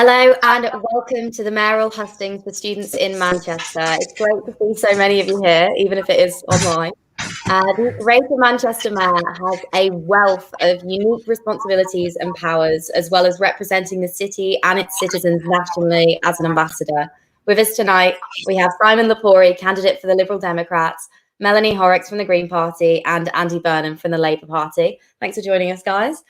Hello and welcome to the Mayoral Hustings for students in Manchester. It's great to see so many of you here, even if it is online. The Greater Manchester Mayor has a wealth of unique responsibilities and powers, as well as representing the city and its citizens nationally as an ambassador. With us tonight, we have Simon Lepori, candidate for the Liberal Democrats, Melanie Horrocks from the Green Party, and Andy Burnham from the Labour Party. Thanks for joining us, guys.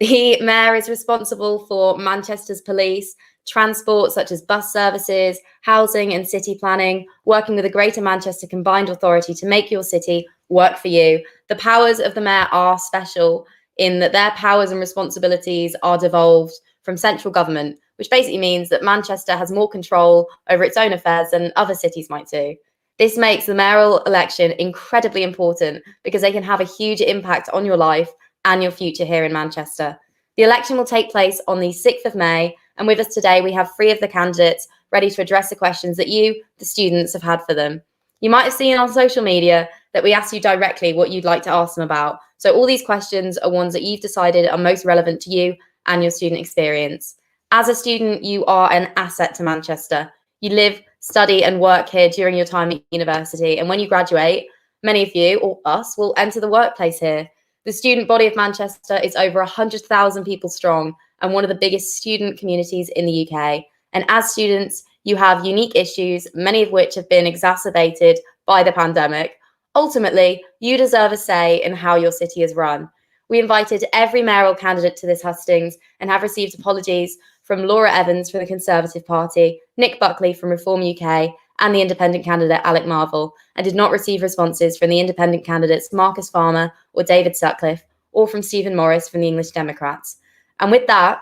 The Mayor is responsible for Manchester's police, transport such as bus services, housing and city planning, working with the Greater Manchester Combined Authority to make your city work for you. The powers of the Mayor are special in that their powers and responsibilities are devolved from central government, which basically means that Manchester has more control over its own affairs than other cities might do. This makes the mayoral election incredibly important because they can have a huge impact on your life and your future here in Manchester. The election will take place on the 6th of May, and with us today we have 3 of the candidates ready to address the questions that you, the students, have had for them. You might have seen on social media that we asked you directly what you'd like to ask them about. So all these questions are ones that you've decided are most relevant to you and your student experience. As a student, you are an asset to Manchester. You live, study and work here during your time at university, and when you graduate, many of you, or us, will enter the workplace here. The student body of Manchester is over 100,000 people strong and one of the biggest student communities in the UK. And as students, you have unique issues, many of which have been exacerbated by the pandemic. Ultimately, you deserve a say in how your city is run. We invited every mayoral candidate to this hustings and have received apologies from Laura Evans from the Conservative Party, Nick Buckley from Reform UK, and the independent candidate Alec Marvel, and did not receive responses from the independent candidates Marcus Farmer or David Sutcliffe, or from Stephen Morris from the English Democrats. And with that,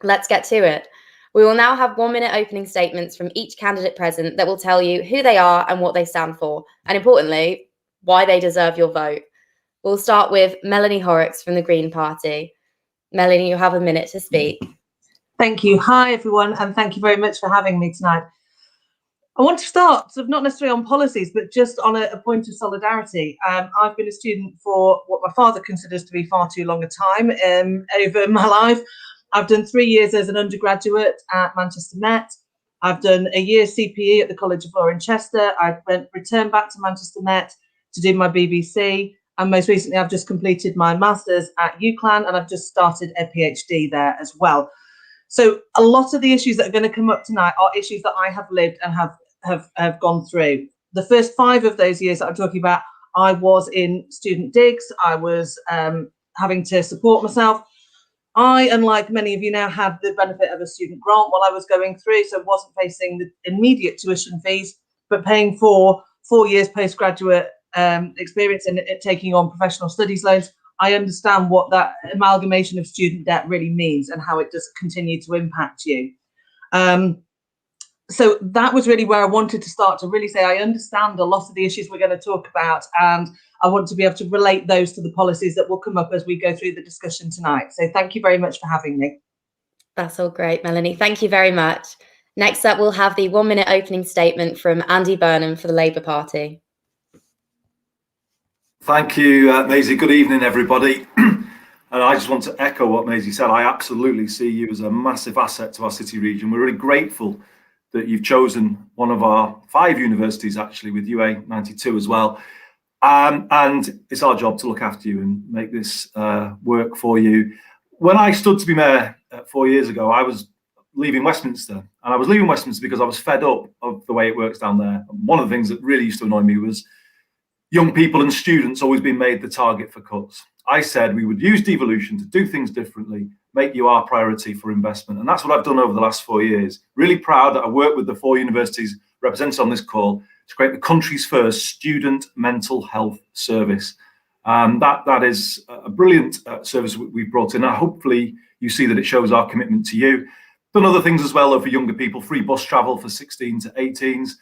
let's get to it. We will now have 1-minute opening statements from each candidate present that will tell you who they are and what they stand for, and importantly, why they deserve your vote. We'll start with Melanie Horrocks from the Green Party. Melanie, you have a minute to speak. Thank you. Hi, everyone, and thank you very much for having me tonight. I want to start, sort of not necessarily on policies, but just on a point of solidarity. I've been a student for what my father considers to be far too long a time over my life. I've done 3 years as an undergraduate at Manchester Met. I've done a year CPE at the College of Law in Chester. I returned back to Manchester Met to do my BBC. And most recently, I've just completed my master's at UCLan, and I've just started a PhD there as well. So a lot of the issues that are going to come up tonight are issues that I have lived and have gone through. The first 5 of those years that I'm talking about, I was in student digs. I was having to support myself. I, unlike many of you now, had the benefit of a student grant while I was going through, so wasn't facing the immediate tuition fees, but paying for 4 years postgraduate experience and taking on professional studies loans. I understand what that amalgamation of student debt really means and how it does continue to impact you. So that was really where I wanted to start, to really say I understand a lot of the issues we're going to talk about, and I want to be able to relate those to the policies that will come up as we go through the discussion tonight. So thank you very much for having me. That's all great, Melanie. Thank you very much. Next up, we'll have the 1-minute opening statement from Andy Burnham for the Labour Party. Thank you, Maisie. Good evening, everybody. And I just want to echo what Maisie said. I absolutely see you as a massive asset to our city region. We're really grateful that you've chosen one of our 5 universities, actually, with UA 92 as well. And it's our job to look after you and make this work for you. When I stood to be mayor 4 years ago, I was leaving Westminster. And I was leaving Westminster because I was fed up of the way it works down there. And one of the things that really used to annoy me was young people and students always being made the target for cuts. I said we would use devolution to do things differently, make you our priority for investment. And that's what I've done over the last 4 years. Really proud that I worked with the 4 universities represented on this call to create the country's first student mental health service. That is a brilliant service we brought in. And hopefully you see that it shows our commitment to you. Done other things as well, though, for younger people, free bus travel for 16 to 18s.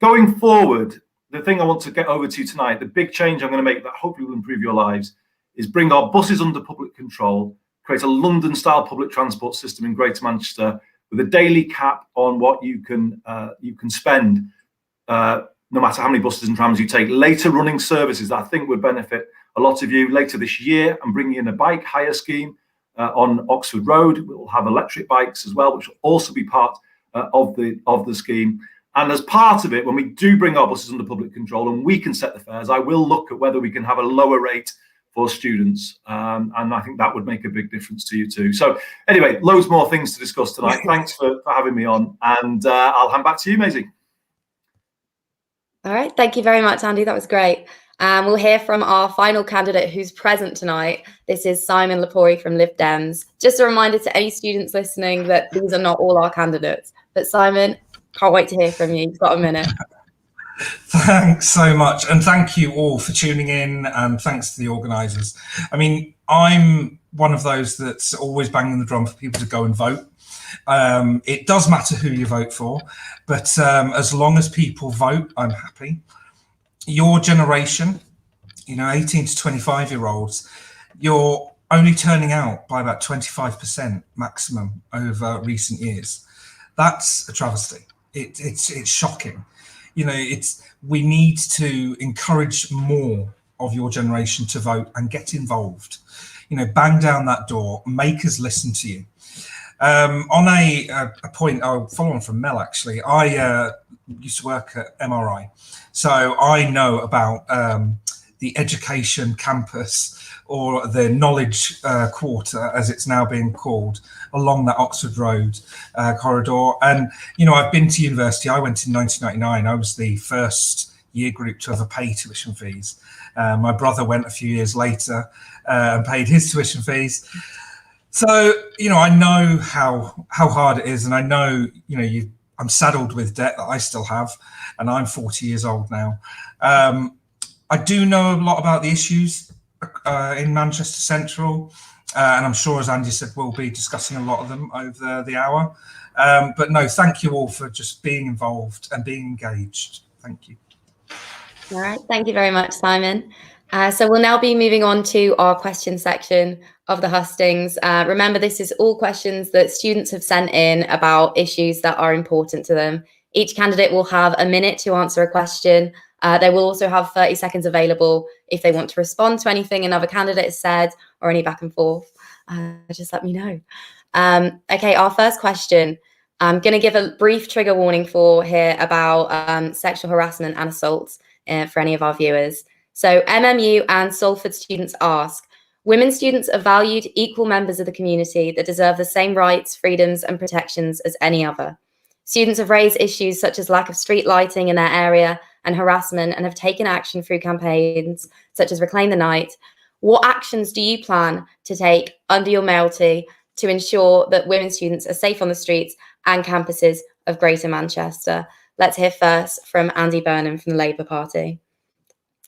Going forward, the thing I want to get over to you tonight, the big change I'm going to make that hopefully will improve your lives, is bring our buses under public control, create a London-style public transport system in Greater Manchester with a daily cap on what you can spend, no matter how many buses and trams you take. Later running services that I think would benefit a lot of you later this year. I'm bringing in a bike hire scheme on Oxford Road. We'll have electric bikes as well, which will also be part of the scheme. And as part of it, when we do bring our buses under public control and we can set the fares, I will look at whether we can have a lower rate for students. And I think that would make a big difference to you too. So anyway, loads more things to discuss tonight. Thanks for having me on. And I'll hand back to you, Maisie. All right. Thank you very much, Andy. That was great. We'll hear from our final candidate who's present tonight. This is Simon Lepori from Lib Dems. Just a reminder to any students listening that these are not all our candidates. But Simon, can't wait to hear from you. You've got a minute. Thanks so much. And thank you all for tuning in, and thanks to the organisers. I mean, I'm one of those that's always banging the drum for people to go and vote. It does matter who you vote for, but as long as people vote, I'm happy. Your generation, 18 to 25-year-olds, you're only turning out by about 25% maximum over recent years. That's a travesty. It's shocking. We need to encourage more of your generation to vote and get involved. Bang down that door, make us listen to you. On a point, I'll follow on from Mel, actually. I used to work at MRI, so I know about the education campus, or the knowledge quarter, as it's now being called, along that Oxford Road corridor. And, I've been to university. I went in 1999. I was the first year group to ever pay tuition fees. My brother went a few years later and paid his tuition fees. So, I know how hard it is. And I know, I'm saddled with debt that I still have, and I'm 40 years old now. I do know a lot about the issues in Manchester Central, and I'm sure, as Andy said, we'll be discussing a lot of them over the hour. But no, thank you all for just being involved and being engaged. Thank you. All right, thank you very much, Simon. So we'll now be moving on to our question section of the hustings. Remember, this is all questions that students have sent in about issues that are important to them. Each candidate will have a minute to answer a question. They will also have 30 seconds available if they want to respond to anything another candidate has said or any back and forth. Just let me know. Okay, our first question. I'm going to give a brief trigger warning here about sexual harassment and assaults for any of our viewers. So MMU and Salford students ask, women students are valued equal members of the community that deserve the same rights, freedoms and protections as any other. Students have raised issues such as lack of street lighting in their area and harassment, and have taken action through campaigns such as Reclaim the Night. What actions do you plan to take under your mayoralty to ensure that women students are safe on the streets and campuses of Greater Manchester? Let's hear first from Andy Burnham from the Labour Party.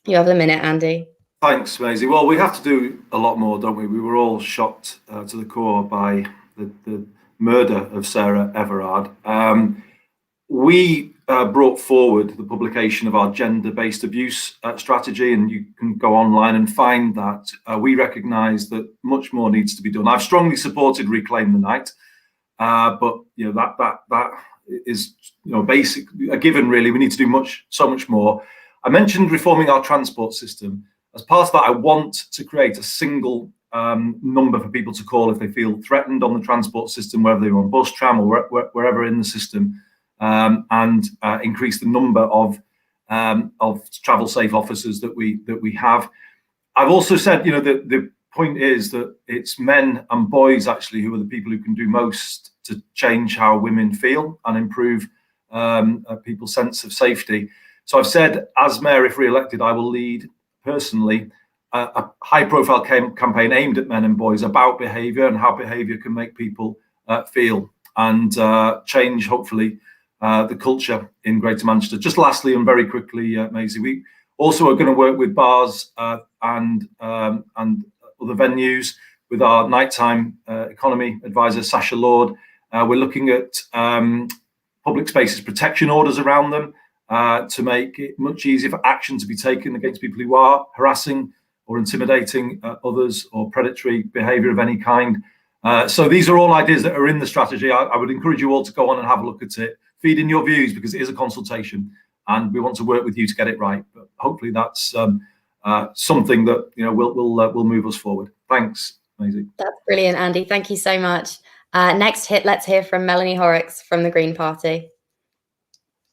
You have a minute, Andy. Thanks, Maisie. Well, we have to do a lot more, don't we? We were all shocked to the core by the murder of Sarah Everard. We brought forward the publication of our gender-based abuse strategy, and you can go online and find that. We recognise that much more needs to be done. I've strongly supported Reclaim the Night, but that is basically a given. Really, we need to do so much more. I mentioned reforming our transport system. As part of that, I want to create a single number for people to call if they feel threatened on the transport system, whether they're on bus, tram, or wherever in the system, and increase the number of travel safe officers that we have. I've also said, that the point is that it's men and boys actually who are the people who can do most to change how women feel and improve people's sense of safety. So I've said, as mayor, if re-elected, I will lead personally a high-profile campaign aimed at men and boys about behaviour and how behaviour can make people feel and change, hopefully, the culture in Greater Manchester. Just lastly, and very quickly, Maisie, we also are going to work with bars and other venues with our nighttime economy advisor, Sasha Lord. We're looking at public spaces protection orders around them to make it much easier for action to be taken against people who are harassing or intimidating others or predatory behaviour of any kind. So these are all ideas that are in the strategy. I would encourage you all to go on and have a look at it, feed in your views, because it is a consultation and we want to work with you to get it right. But hopefully that's something that will move us forward. Thanks, Amazing. That's brilliant, Andy. Thank you so much. Let's hear from Melanie Horrocks from the Green Party.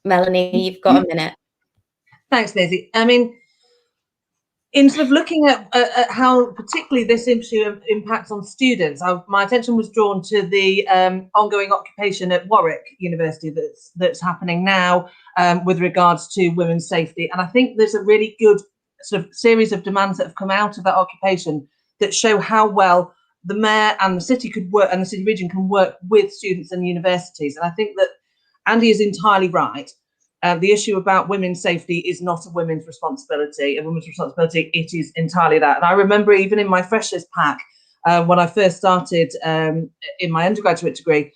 Melanie, you've got a minute. Thanks, Lizzie. I mean, in sort of looking at how particularly this issue impacts on students, my attention was drawn to the ongoing occupation at Warwick University that's happening now with regards to women's safety. And I think there's a really good sort of series of demands that have come out of that occupation that show how well the mayor and the city could work, and the city region can work with students and universities. And I think that Andy is entirely right. The issue about women's safety is not a women's responsibility. A women's responsibility, it is entirely that. And I remember even in my freshers pack, when I first started in my undergraduate degree,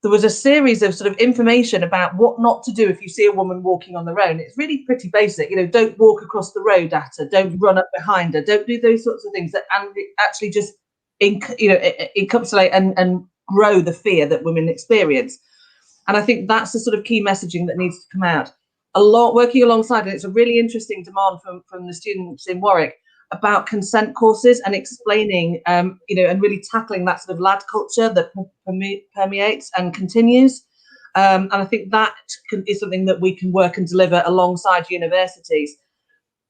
there was a series of sort of information about what not to do if you see a woman walking on their own. It's really pretty basic. You know, don't walk across the road at her, don't run up behind her, don't do those sorts of things that actually just encapsulate and grow the fear that women experience. And I think that's the sort of key messaging that needs to come out. Working alongside, and it's a really interesting demand from the students in Warwick about consent courses and explaining, and really tackling that sort of lad culture that permeates and continues. And I think that is something that we can work and deliver alongside universities.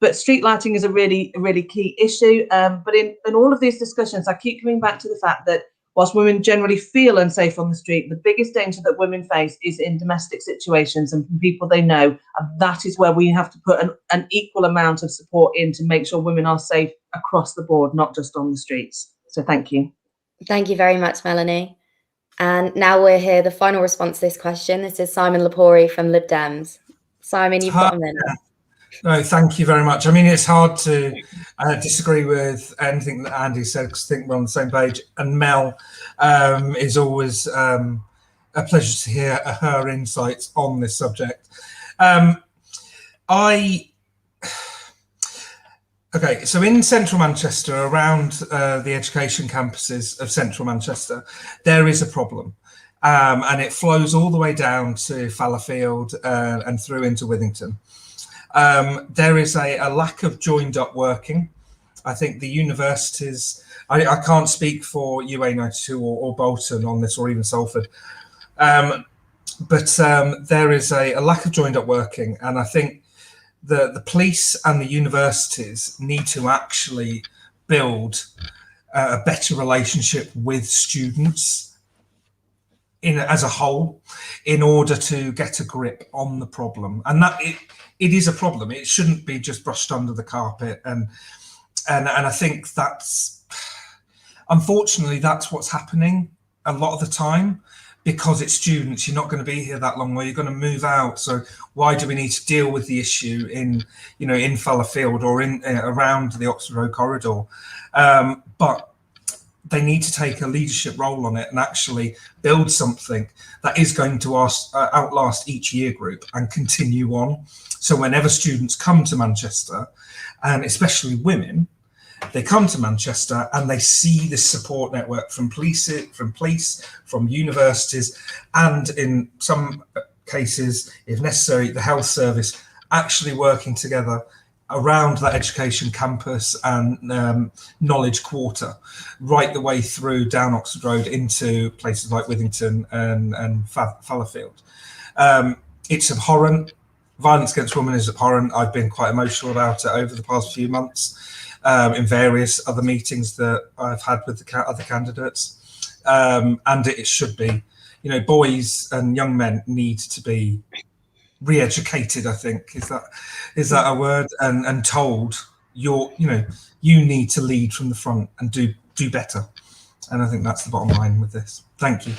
But street lighting is a really key issue. But in all of these discussions, I keep coming back to the fact that whilst women generally feel unsafe on the street, the biggest danger that women face is in domestic situations and from people they know. And that is where we have to put an equal amount of support in to make sure women are safe across the board, not just on the streets. So thank you. Thank you very much, Melanie. And now we'll hear the final response to this question. This is Simon Lepori from Lib Dems. Simon, you've got a minute. No, thank you very much. I mean, it's hard to disagree with anything that Andy said, because I think we're on the same page. And Mel is always a pleasure to hear her insights on this subject. Okay, so in central Manchester, around the education campuses of central Manchester, there is a problem. And it flows all the way down to Fallowfield and through into Withington. There is a lack of joined up working. I think the universities, I can't speak for UA92 or Bolton on this, or even Salford, but there is a lack of joined up working. And I think the police and the universities need to actually build a better relationship with students as a whole, in order to get a grip on the problem. And that it is a problem. It shouldn't be just brushed under the carpet. And I think that's, unfortunately, that's what's happening a lot of the time, because it's students. You're not going to be here that long, or you're going to move out. So why do we need to deal with the issue in Fallowfield or around the Oxford Road corridor? But they need to take a leadership role on it and actually build something that is going to outlast each year group and continue on. So whenever students come to Manchester, and especially women, they come to Manchester and they see this support network from police, from universities, and in some cases, if necessary, the health service, actually working together around that education campus and knowledge quarter, right the way through down Oxford Road into places like Withington and Fallowfield. It's abhorrent. Violence against women is abhorrent. I've been quite emotional about it over the past few months in various other meetings that I've had with the other candidates. And it should be, boys and young men need to be re-educated, I think. Is that a word? And told you need to lead from the front and do better. And I think that's the bottom line with this. Thank you.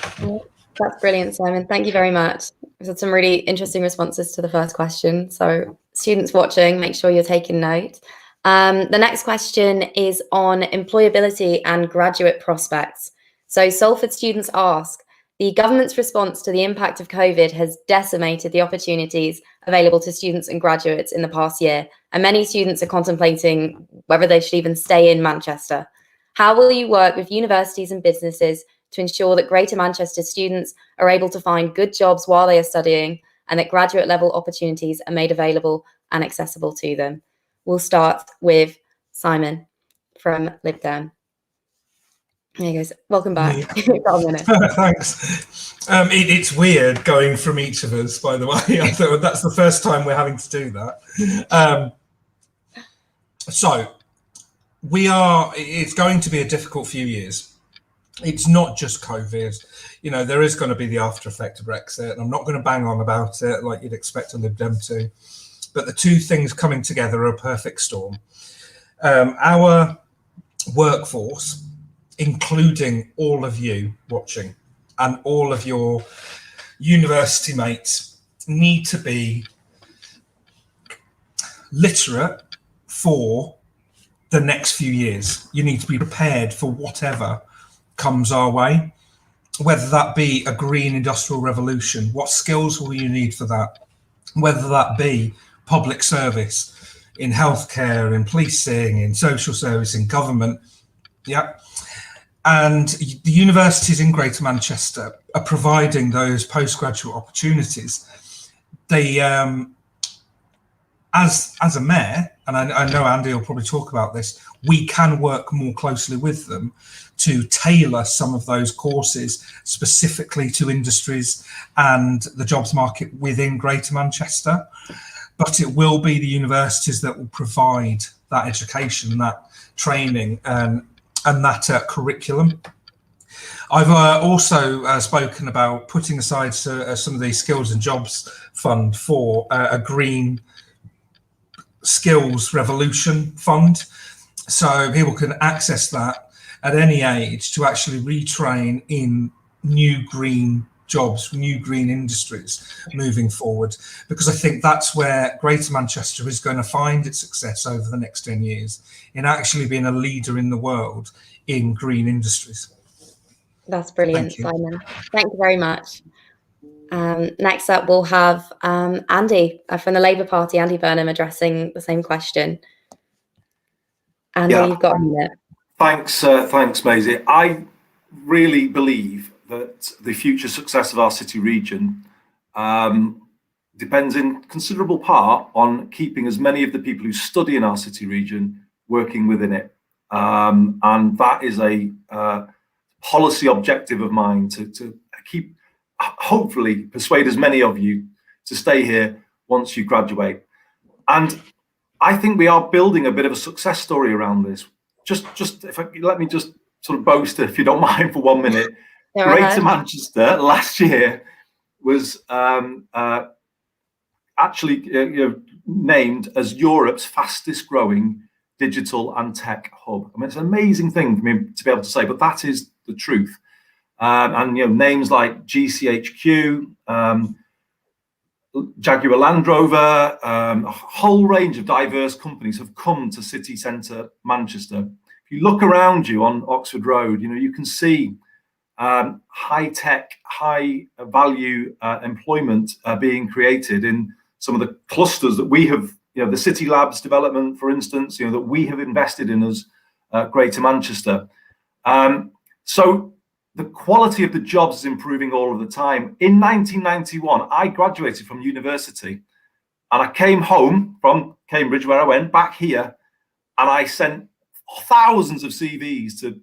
That's brilliant, Simon. Thank you very much. We've had some really interesting responses to the first question. So students watching, make sure you're taking note. The next question is on employability and graduate prospects. So Salford students ask, the government's response to the impact of COVID has decimated the opportunities available to students and graduates in the past year, and many students are contemplating whether they should even stay in Manchester. How will you work with universities and businesses to ensure that Greater Manchester students are able to find good jobs while they are studying, and that graduate level opportunities are made available and accessible to them? We'll start with Simon from Lib Dem. There he goes. Welcome back. Yeah. Got a minute. Thanks. It's weird going from each of us, by the way. I thought that's the first time we're having to do that. So it's going to be a difficult few years. It's not just COVID. There is going to be the after effect of Brexit, and I'm not going to bang on about it like you'd expect a Lib Dem to. But the two things coming together are a perfect storm. Our workforce, including all of you watching and all of your university mates, need to be literate for the next few years. You need to be prepared for whatever comes our way, whether that be a green industrial revolution. What skills will you need for that? Whether that be public service in healthcare, in policing, in social service, in government. Yeah. And the universities in Greater Manchester are providing those postgraduate opportunities. They, as a mayor, and I know Andy will probably talk about this, we can work more closely with them to tailor some of those courses specifically to industries and the jobs market within Greater Manchester. But it will be the universities that will provide that education, that training, and that curriculum. I've also spoken about putting aside some of the skills and jobs fund for a green skills revolution fund, so people can access that at any age to actually retrain in new green jobs, new green industries moving forward, because I think that's where Greater Manchester is going to find its success over the next 10 years, in actually being a leader in the world in green industries. That's brilliant, Simon. Thank you very much. Next up, we'll have Andy from the Labour Party, Andy Burnham, addressing the same question. Andy, you've got a minute. Thanks, Maisie. I really believe that the future success of our city region depends in considerable part on keeping as many of the people who study in our city region working within it. And that is a policy objective of mine to keep, hopefully persuade as many of you to stay here once you graduate. And I think we are building a bit of a success story around this. Let me just sort of boast, if you don't mind, for 1 minute. Greater Manchester last year was actually named as Europe's fastest growing digital and tech hub. I mean, it's an amazing thing for me to be able to say, but that is the truth. And names like GCHQ, Jaguar Land Rover, a whole range of diverse companies have come to city centre Manchester. If you look around you on Oxford Road, you can see high tech, high value employment being created in some of the clusters that we have, the City Labs development, for instance, that we have invested in as Greater Manchester. So the quality of the jobs is improving all of the time. In 1991, I graduated from university and I came home from Cambridge, where I went back here, and I sent thousands of CVs to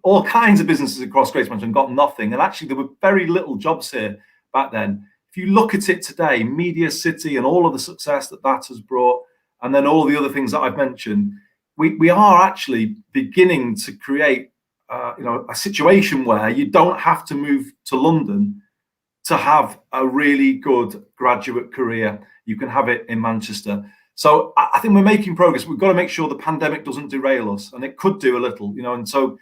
all kinds of businesses across Greater Manchester and got nothing. And actually, there were very little jobs here back then. If you look at it today, Media City and all of the success that has brought, and then all the other things that I've mentioned, we are actually beginning to create a situation where you don't have to move to London to have a really good graduate career. You can have it in Manchester. So I think we're making progress. We've got to make sure the pandemic doesn't derail us, and it could do a little, and so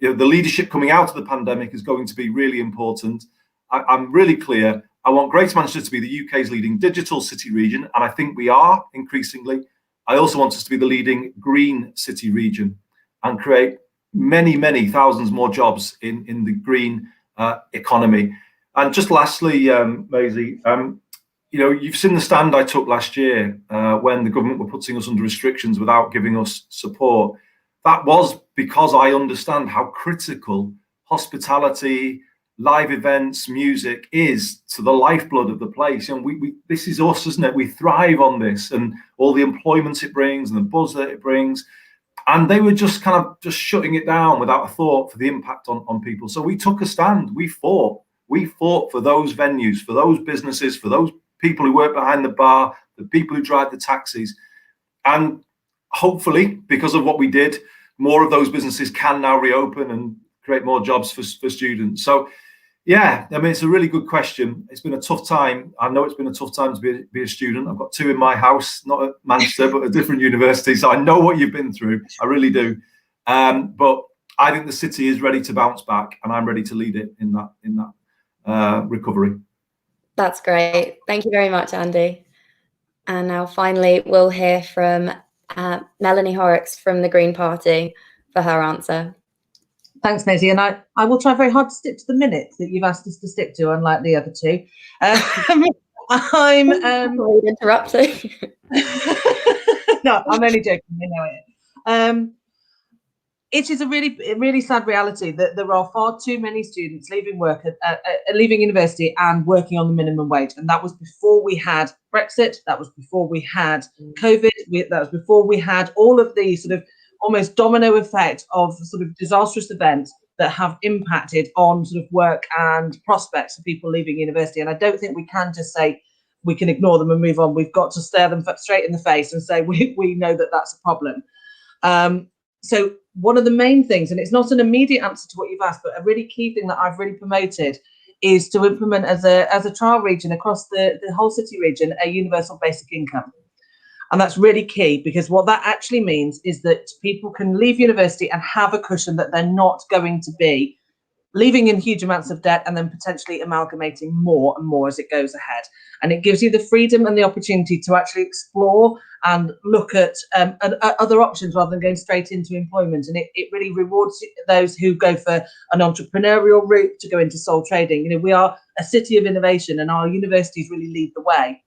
the leadership coming out of the pandemic is going to be really important. I'm really clear. I want Greater Manchester to be the UK's leading digital city region, and I think we are increasingly. I also want us to be the leading green city region and create many, many thousands more jobs in the green economy. And just lastly, Maisie, you've seen the stand I took last year when the government were putting us under restrictions without giving us support. That was because I understand how critical hospitality, live events, music is to the lifeblood of the place. This is us, isn't it? We thrive on this and all the employment it brings and the buzz that it brings. And they were just kind of just shutting it down without a thought for the impact on people. So we took a stand. We fought for those venues, for those businesses, for those people who work behind the bar, the people who drive the taxis. And hopefully, because of what we did, more of those businesses can now reopen and create more jobs for students. So yeah, I mean, it's a really good question. It's been a tough time. I know it's been a tough time to be a student. I've got two in my house, not at Manchester, but at different universities. So I know what you've been through. I really do. But I think the city is ready to bounce back, and I'm ready to lead it in that recovery. That's great. Thank you very much, Andy. And now finally, we'll hear from Melanie Horrocks from the Green Party for her answer. Thanks, Maisie, and I will try very hard to stick to the minutes that you've asked us to stick to, unlike the other two. I'm interrupting. No, I'm only joking. You know it. It is a really sad reality that there are far too many students leaving work leaving university and working on the minimum wage, and that was before we had Brexit. That was before we had COVID. That was before we had all of the sort of almost domino effect of sort of disastrous events that have impacted on sort of work and prospects for people leaving university. And I don't think we can just say we can ignore them and move on. We've got to stare them straight in the face and say we know that that's a problem. So one of the main things, and it's not an immediate answer to what you've asked, but a really key thing that I've really promoted is to implement as a trial region across the whole city region a universal basic income. And that's really key, because what that actually means is that people can leave university and have a cushion that they're not going to be leaving in huge amounts of debt and then potentially amalgamating more and more as it goes ahead. And it gives you the freedom and the opportunity to actually explore and look at other options rather than going straight into employment. And it really rewards those who go for an entrepreneurial route to go into sole trading. You know, we are a city of innovation, and our universities really lead the way.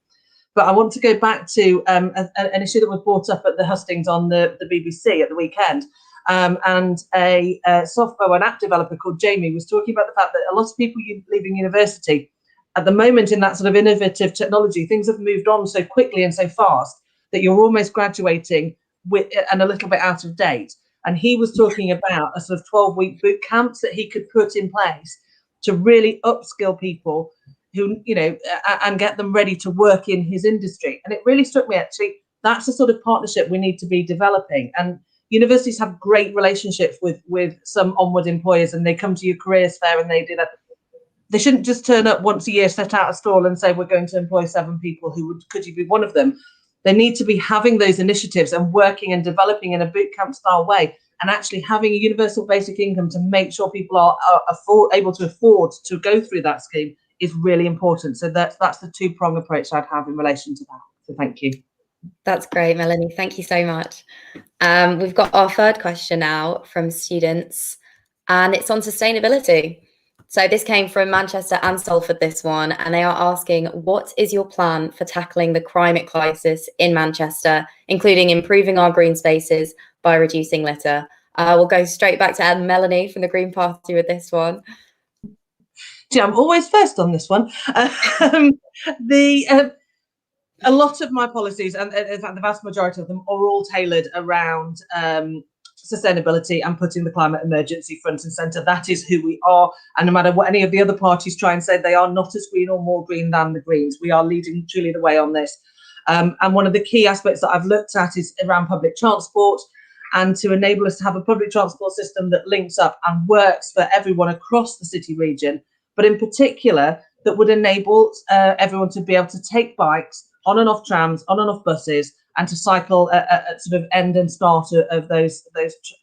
But I want to go back to an issue that was brought up at the Hustings on the BBC at the weekend. And a software and app developer called Jamie was talking about the fact that a lot of people leaving university at the moment in that sort of innovative technology, things have moved on so quickly and so fast that you're almost graduating with and a little bit out of date. And he was talking about a sort of 12-week boot camps that he could put in place to really upskill people who, you know, and get them ready to work in his industry. And it really struck me, actually, that's the sort of partnership we need to be developing. And universities have great relationships with some onward employers, and they come to your careers fair and they do that. They shouldn't just turn up once a year, set out a stall and say, we're going to employ 7 people. Could you be one of them? They need to be having those initiatives and working and developing in a boot camp style way, and actually having a universal basic income to make sure people are able to afford to go through that scheme is really important. So that's the two-prong approach I'd have in relation to that. So thank you. That's great, Melanie. Thank you so much. We've got our third question now from students, and it's on sustainability. So this came from Manchester and Salford, this one, and they are asking, what is your plan for tackling the climate crisis in Manchester, including improving our green spaces by reducing litter? We'll go straight back to Melanie from the Green Party with this one. Gee, I'm always first on this one. A lot of my policies, and in fact the vast majority of them, are all tailored around sustainability and putting the climate emergency front and centre. That is who we are, and no matter what any of the other parties try and say, they are not as green or more green than the Greens. We are leading truly the way on this. And one of the key aspects that I've looked at is around public transport, and to enable us to have a public transport system that links up and works for everyone across the city region, but in particular that would enable everyone to be able to take bikes on and off trams, on and off buses, and to cycle at sort of end and start of those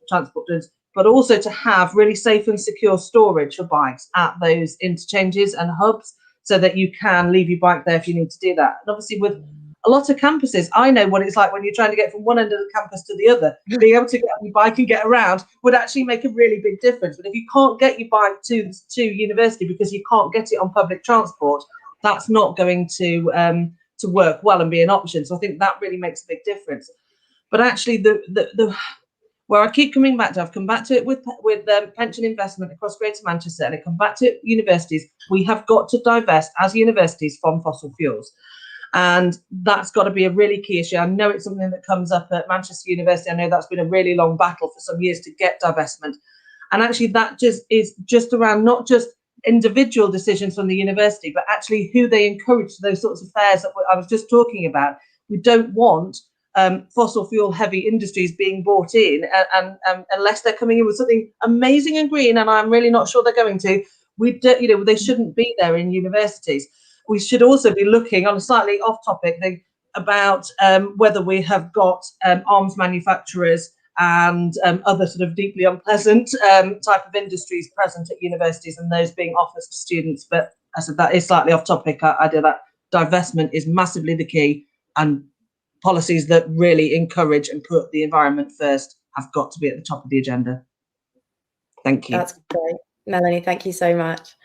transport routes, but also to have really safe and secure storage for bikes at those interchanges and hubs, so that you can leave your bike there if you need to do that. And obviously with a lot of campuses, I know what it's like when you're trying to get from one end of the campus to the other. Being able to get on your bike and get around would actually make a really big difference. But if you can't get your bike to university because you can't get it on public transport, that's not going to work well and be an option. So I think that really makes a big difference. But actually, the where I keep coming back to, I've come back to it with pension investment across Greater Manchester, and I come back to universities. We have got to divest as universities from fossil fuels. And that's got to be a really key issue. I know it's something that comes up at Manchester University. I know that's been a really long battle for some years to get divestment. And actually that just is just around not just individual decisions from the university, but actually who they encourage to those sorts of affairs that I was just talking about. We don't want fossil fuel heavy industries being brought in and unless they're coming in with something amazing and green, and I'm really not sure they're going to. We don't, you know, they shouldn't be there in universities. We should also be looking on a slightly off-topic thing about whether we have got arms manufacturers and other sort of deeply unpleasant type of industries present at universities, and those being offers to students. But as I said, that is slightly off-topic. I do that. Divestment is massively the key, and policies that really encourage and put the environment first have got to be at the top of the agenda. Thank you. That's great. Melanie, thank you so much.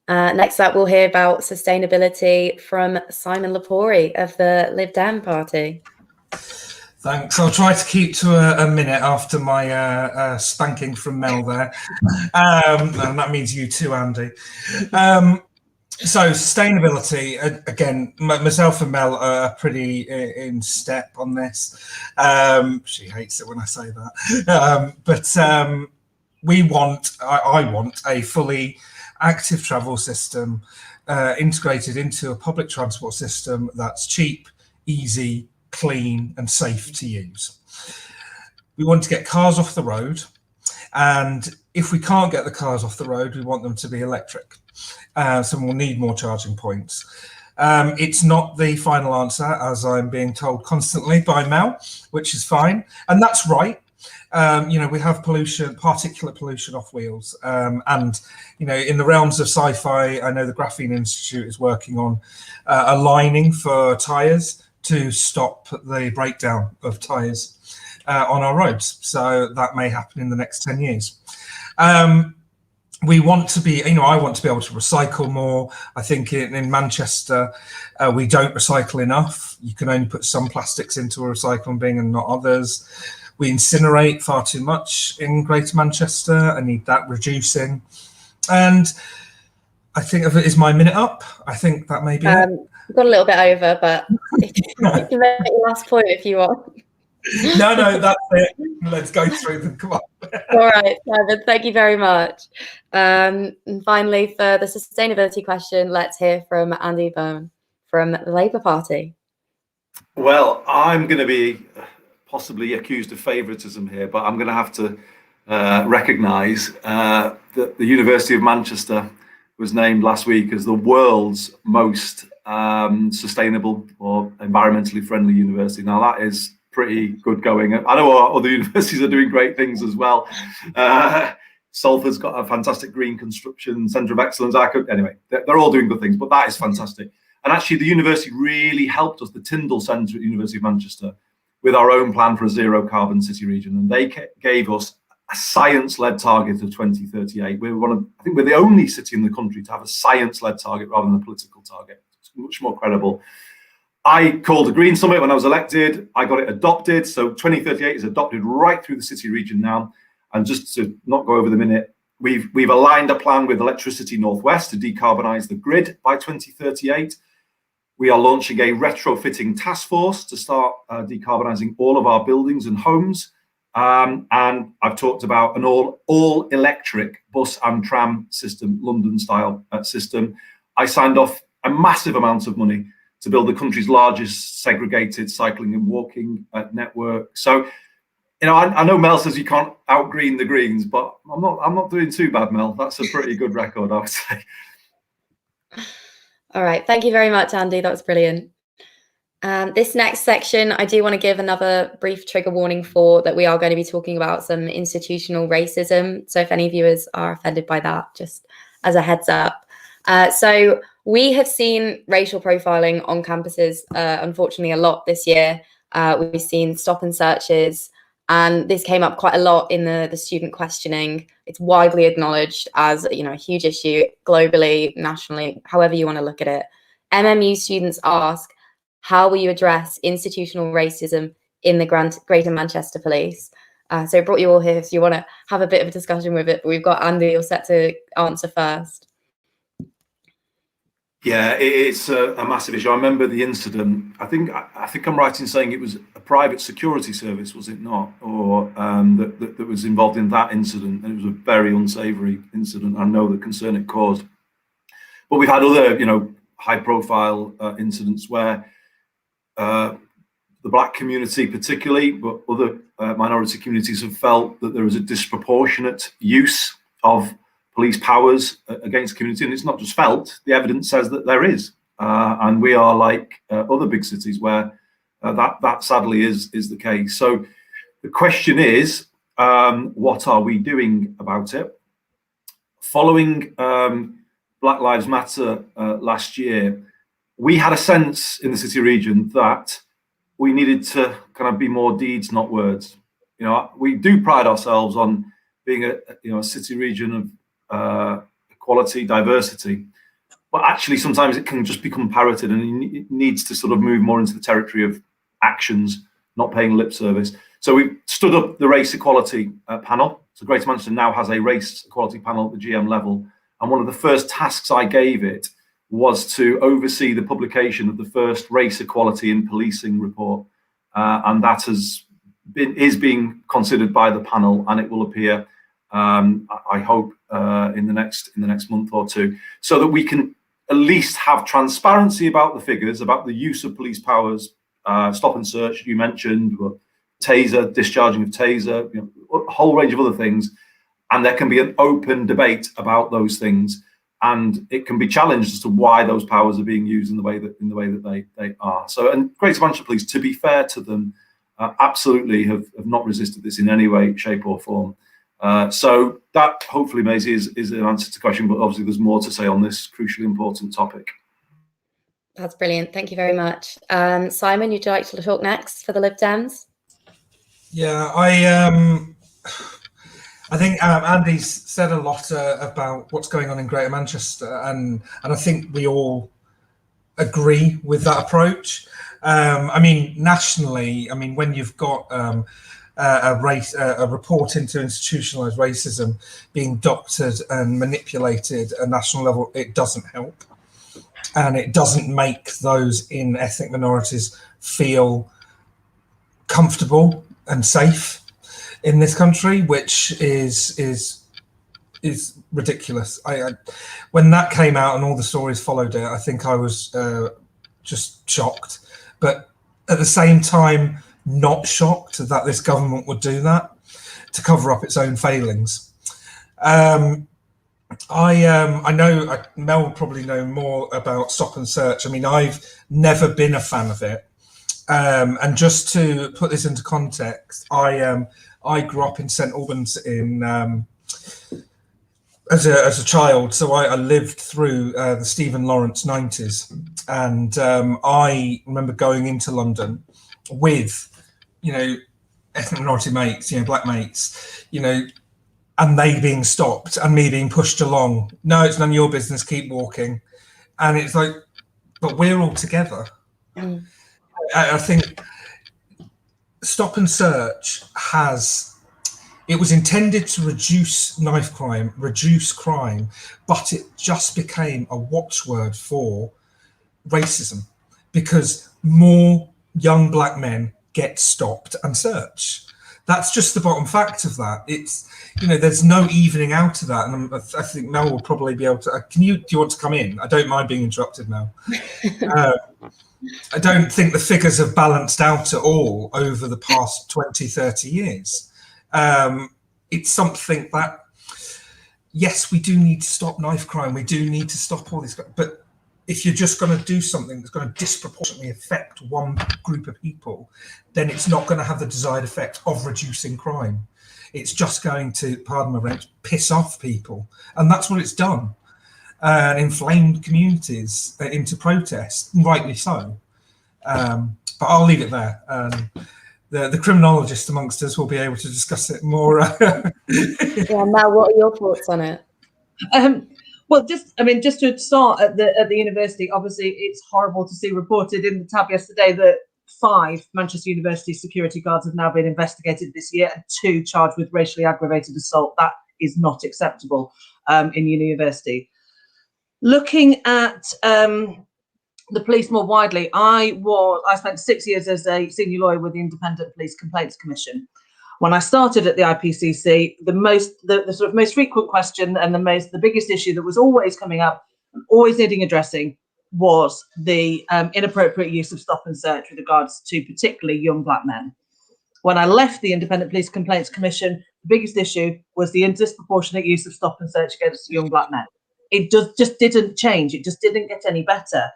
Next up, we'll hear about sustainability from Simon Lepori of the Lib Dem Party. Thanks. I'll try to keep to a minute after my spanking from Mel there. And that means you too, Andy. So sustainability, again, myself and Mel are pretty in step on this. She hates it when I say that. But I want a fully active travel system integrated into a public transport system that's cheap, easy, clean and safe to use. We want to get cars off the road, and if we can't get the cars off the road, we want them to be electric. So we'll need more charging points. It's not the final answer, as I'm being told constantly by Mel, which is fine, and that's right. You know, we have pollution, particulate pollution off wheels, and you know, in the realms of sci-fi, I know the Graphene Institute is working on a lining for tyres to stop the breakdown of tyres on our roads. So that may happen in the next 10 years. We want to be, you know, I want to be able to recycle more. I think in Manchester, we don't recycle enough. You can only put some plastics into a recycling bin and not others. We incinerate far too much in Greater Manchester. I need that reducing. And I think if it is my minute up, I think that may be it. We've got a little bit over, but you can make your last point if you want. No, that's it. Let's go through them. Come on. All right, Simon, thank you very much. And finally, for the sustainability question, let's hear from Andy Burnham from the Labour Party. Well, I'm going to be possibly accused of favouritism here, but I'm going to have to recognise that the University of Manchester was named last week as the world's most sustainable or environmentally friendly university. Now that is pretty good going. I know our other universities are doing great things as well. Salford's got a fantastic green construction centre of excellence. Anyway, they're all doing good things, but that is fantastic. And actually the university really helped us, the Tyndall Centre at the University of Manchester, with our own plan for a zero carbon city region. And they gave us a science-led target of 2038. I think we're the only city in the country to have a science-led target rather than a political target. It's much more credible. I called a Green Summit when I was elected. I got it adopted. So 2038 is adopted right through the city region now. And just to not go over the minute, we've aligned a plan with Electricity Northwest to decarbonise the grid by 2038. We are launching a retrofitting task force to start decarbonising all of our buildings and homes. And I've talked about an all electric bus and tram system, London style system. I signed off a massive amount of money to build the country's largest segregated cycling and walking network. So, you know, I know Mel says you can't out-green the Greens, but I'm not doing too bad, Mel. That's a pretty good record, I would say. All right, thank you very much, Andy. That was brilliant. This next section, I do want to give another brief trigger warning for that we are going to be talking about some institutional racism. So if any viewers are offended by that, just as a heads up. So we have seen racial profiling on campuses, unfortunately, a lot this year. We've seen stop and searches, and this came up quite a lot in the student questioning. It's widely acknowledged as, you know, a huge issue globally, nationally, however you want to look at it. MMU students ask, how will you address institutional racism in the Greater Manchester Police? So I brought you all here if you want to have a bit of a discussion with it, but we've got Andy, you're set to answer first. Yeah, it's a massive issue. I remember the incident. I think I'm right in saying it was a private security service, was it not, or that was involved in that incident, and it was a very unsavoury incident. I know the concern it caused, but we've had other, high-profile incidents where the black community, particularly, but other minority communities have felt that there is a disproportionate use of police powers against the community, and it's not just felt. The evidence says that there is, and we are like other big cities where that sadly is the case. So the question is, what are we doing about it? Following Black Lives Matter last year, we had a sense in the city region that we needed to kind of be more deeds, not words. We do pride ourselves on being a city region of equality, diversity, but actually sometimes it can just become parroted, and it needs to sort of move more into the territory of actions, not paying lip service. So we stood up the race equality panel. So Greater Manchester now has a race equality panel at the GM level, and one of the first tasks I gave it was to oversee the publication of the first race equality in policing report, and that is being considered by the panel, and it will appear, I hope, in the next month or two, so that we can at least have transparency about the figures, about the use of police powers, stop and search you mentioned, taser, discharging of taser, a whole range of other things, and there can be an open debate about those things, and it can be challenged as to why those powers are being used in the way that they are. So, and Greater Manchester Police, to be fair to them, absolutely have not resisted this in any way, shape or form. So that hopefully, Maisie, is an answer to the question, but obviously there's more to say on this crucially important topic. That's brilliant. Thank you very much. Simon, would you like to talk next for the Lib Dems? Yeah, I think Andy's said a lot about what's going on in Greater Manchester, and I think we all agree with that approach. I mean, nationally, when you've got a report into institutionalised racism being doctored and manipulated at national level, it doesn't help, and it doesn't make those in ethnic minorities feel comfortable and safe in this country, which is ridiculous. When that came out and all the stories followed it, I think I was just shocked, but at the same time not shocked that this government would do that to cover up its own failings. I know Mel will probably know more about stop and search. I've never been a fan of it, and just to put this into context, I grew up in St Albans as a child, so I lived through the Stephen Lawrence 90s, and I remember going into London with, ethnic minority mates, black mates, and they being stopped and me being pushed along. No, it's none of your business, keep walking. And it's like, but we're all together. Mm. I think stop and search it was intended to reduce knife crime, reduce crime, but it just became a watchword for racism because more young black men get stopped and searched. That's just the bottom fact of that. It's, there's no evening out of that. And I think Mel will probably be able to, do you want to come in? I don't mind being interrupted, Mel. I don't think the figures have balanced out at all over the past 20, 30 years. It's something that, yes, we do need to stop knife crime. We do need to stop all this, but if you're just going to do something that's going to disproportionately affect one group of people, then it's not going to have the desired effect of reducing crime. It's just going to, pardon my French, piss off people. And that's what it's done. Inflamed communities into protest, rightly so. But I'll leave it there. The criminologist amongst us will be able to discuss it more. Yeah, Mel, what are your thoughts on it? Well, just to start at the university, obviously it's horrible to see reported in the tab yesterday that 5 Manchester University security guards have now been investigated this year and 2 charged with racially aggravated assault. That is not acceptable in university. Looking at the police more widely, I spent 6 years as a senior lawyer with the Independent Police Complaints Commission. When I started at the IPCC, the sort of most frequent question and the biggest issue that was always coming up, always needing addressing, was the inappropriate use of stop and search with regards to particularly young black men. When I left the Independent Police Complaints Commission, the biggest issue was the disproportionate use of stop and search against young black men. It just didn't change. It just didn't get any better.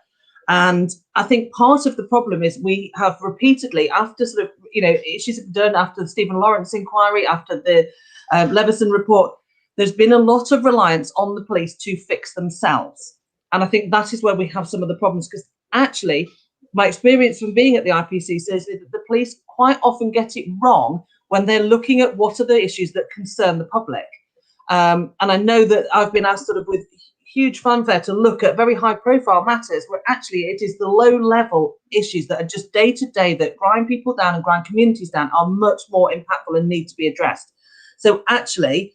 And I think part of the problem is we have repeatedly, after sort of, issues have been done, after the Stephen Lawrence inquiry, after the Leveson report, there's been a lot of reliance on the police to fix themselves. And I think that is where we have some of the problems, because actually, my experience from being at the IPCC is that the police quite often get it wrong when they're looking at what are the issues that concern the public. And I know that I've been asked sort of with huge fanfare to look at very high profile matters where actually it is the low level issues that are just day to day that grind people down and grind communities down are much more impactful and need to be addressed. So actually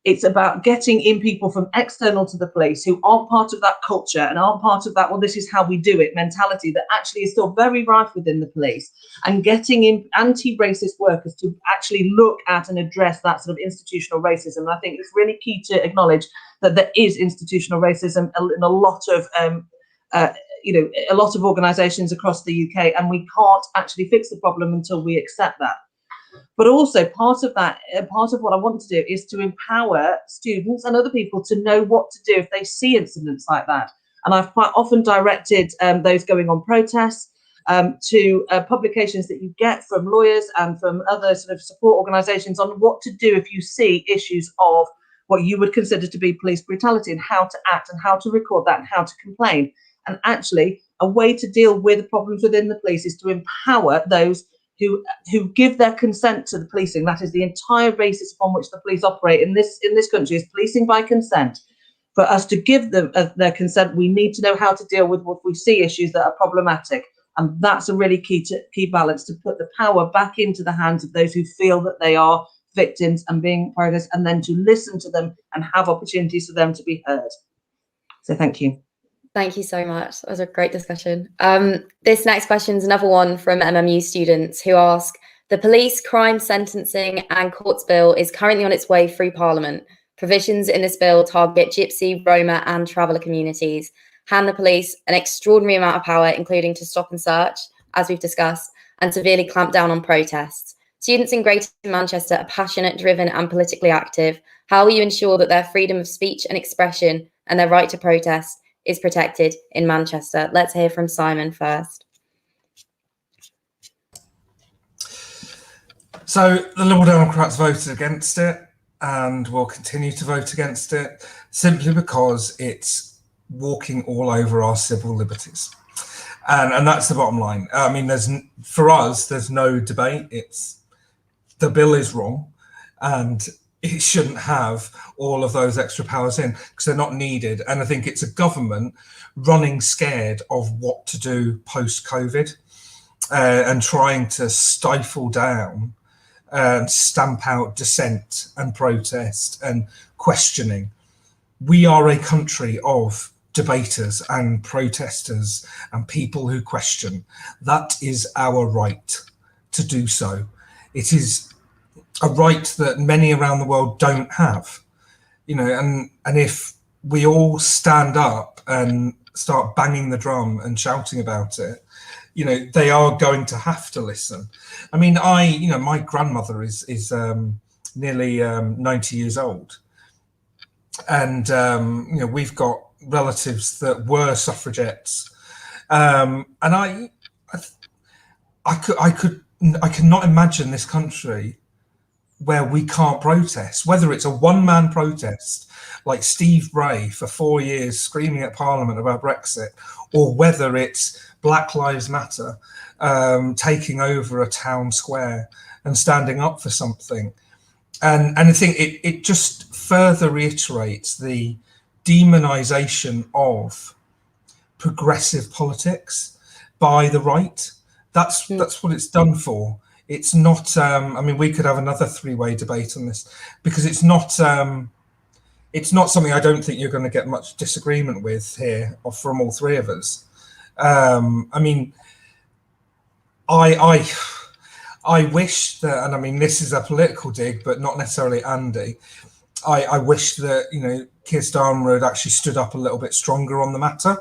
it's about getting in people from external to the police who aren't part of that culture and aren't part of that, well, this is how we do it mentality that actually is still very rife within the police, and getting in anti-racist workers to actually look at and address that sort of institutional racism. And I think it's really key to acknowledge that there is institutional racism in a lot of a lot of organisations across the UK, and we can't actually fix the problem until we accept that. But also part of what I want to do is to empower students and other people to know what to do if they see incidents like that. And I've quite often directed those going on protests to publications that you get from lawyers and from other sort of support organisations on what to do if you see issues of what you would consider to be police brutality, and how to act and how to record that and how to complain. And actually a way to deal with problems within the police is to empower those who give their consent to the policing. That is the entire basis upon which the police operate in this country, is policing by consent. For us to give them their consent, we need to know how to deal with what we see issues that are problematic. And that's a really key balance, to put the power back into the hands of those who feel that they are victims and being prioritized, and then to listen to them and have opportunities for them to be heard. So thank you. Thank you so much. That was a great discussion. This next question is another one from MMU students who ask, the police crime sentencing and courts bill is currently on its way through Parliament. Provisions in this bill target Gypsy, Roma and traveller communities, hand the police an extraordinary amount of power, including to stop and search, as we've discussed, and severely clamp down on protests. Students in Greater Manchester are passionate, driven and politically active. How will you ensure that their freedom of speech and expression and their right to protest is protected in Manchester? Let's hear from Simon first. So the Liberal Democrats voted against it and will continue to vote against it simply because it's walking all over our civil liberties. And that's the bottom line. I mean, for us, there's no debate. The bill is wrong, and it shouldn't have all of those extra powers in because they're not needed. And I think it's a government running scared of what to do post-COVID and trying to stifle down and stamp out dissent and protest and questioning. We are a country of debaters and protesters and people who question. That is our right to do so. It is a right that many around the world don't have, and if we all stand up and start banging the drum and shouting about it, they are going to have to listen. I mean, my grandmother is nearly 90 years old, and we've got relatives that were suffragettes, and I cannot imagine this country where we can't protest, whether it's a one-man protest like Steve Bray for 4 years screaming at Parliament about Brexit, or whether it's Black Lives Matter taking over a town square and standing up for something. And I think it just further reiterates the demonization of progressive politics by the right. That's what it's done for. It's not, I mean, we could have another three-way debate on this, because it's not it's not something I don't think you're going to get much disagreement with here, or from all three of us. I mean, I wish that, and I mean, this is a political dig, but not necessarily Andy. I wish that, you know, Keir Starmer had actually stood up a little bit stronger on the matter.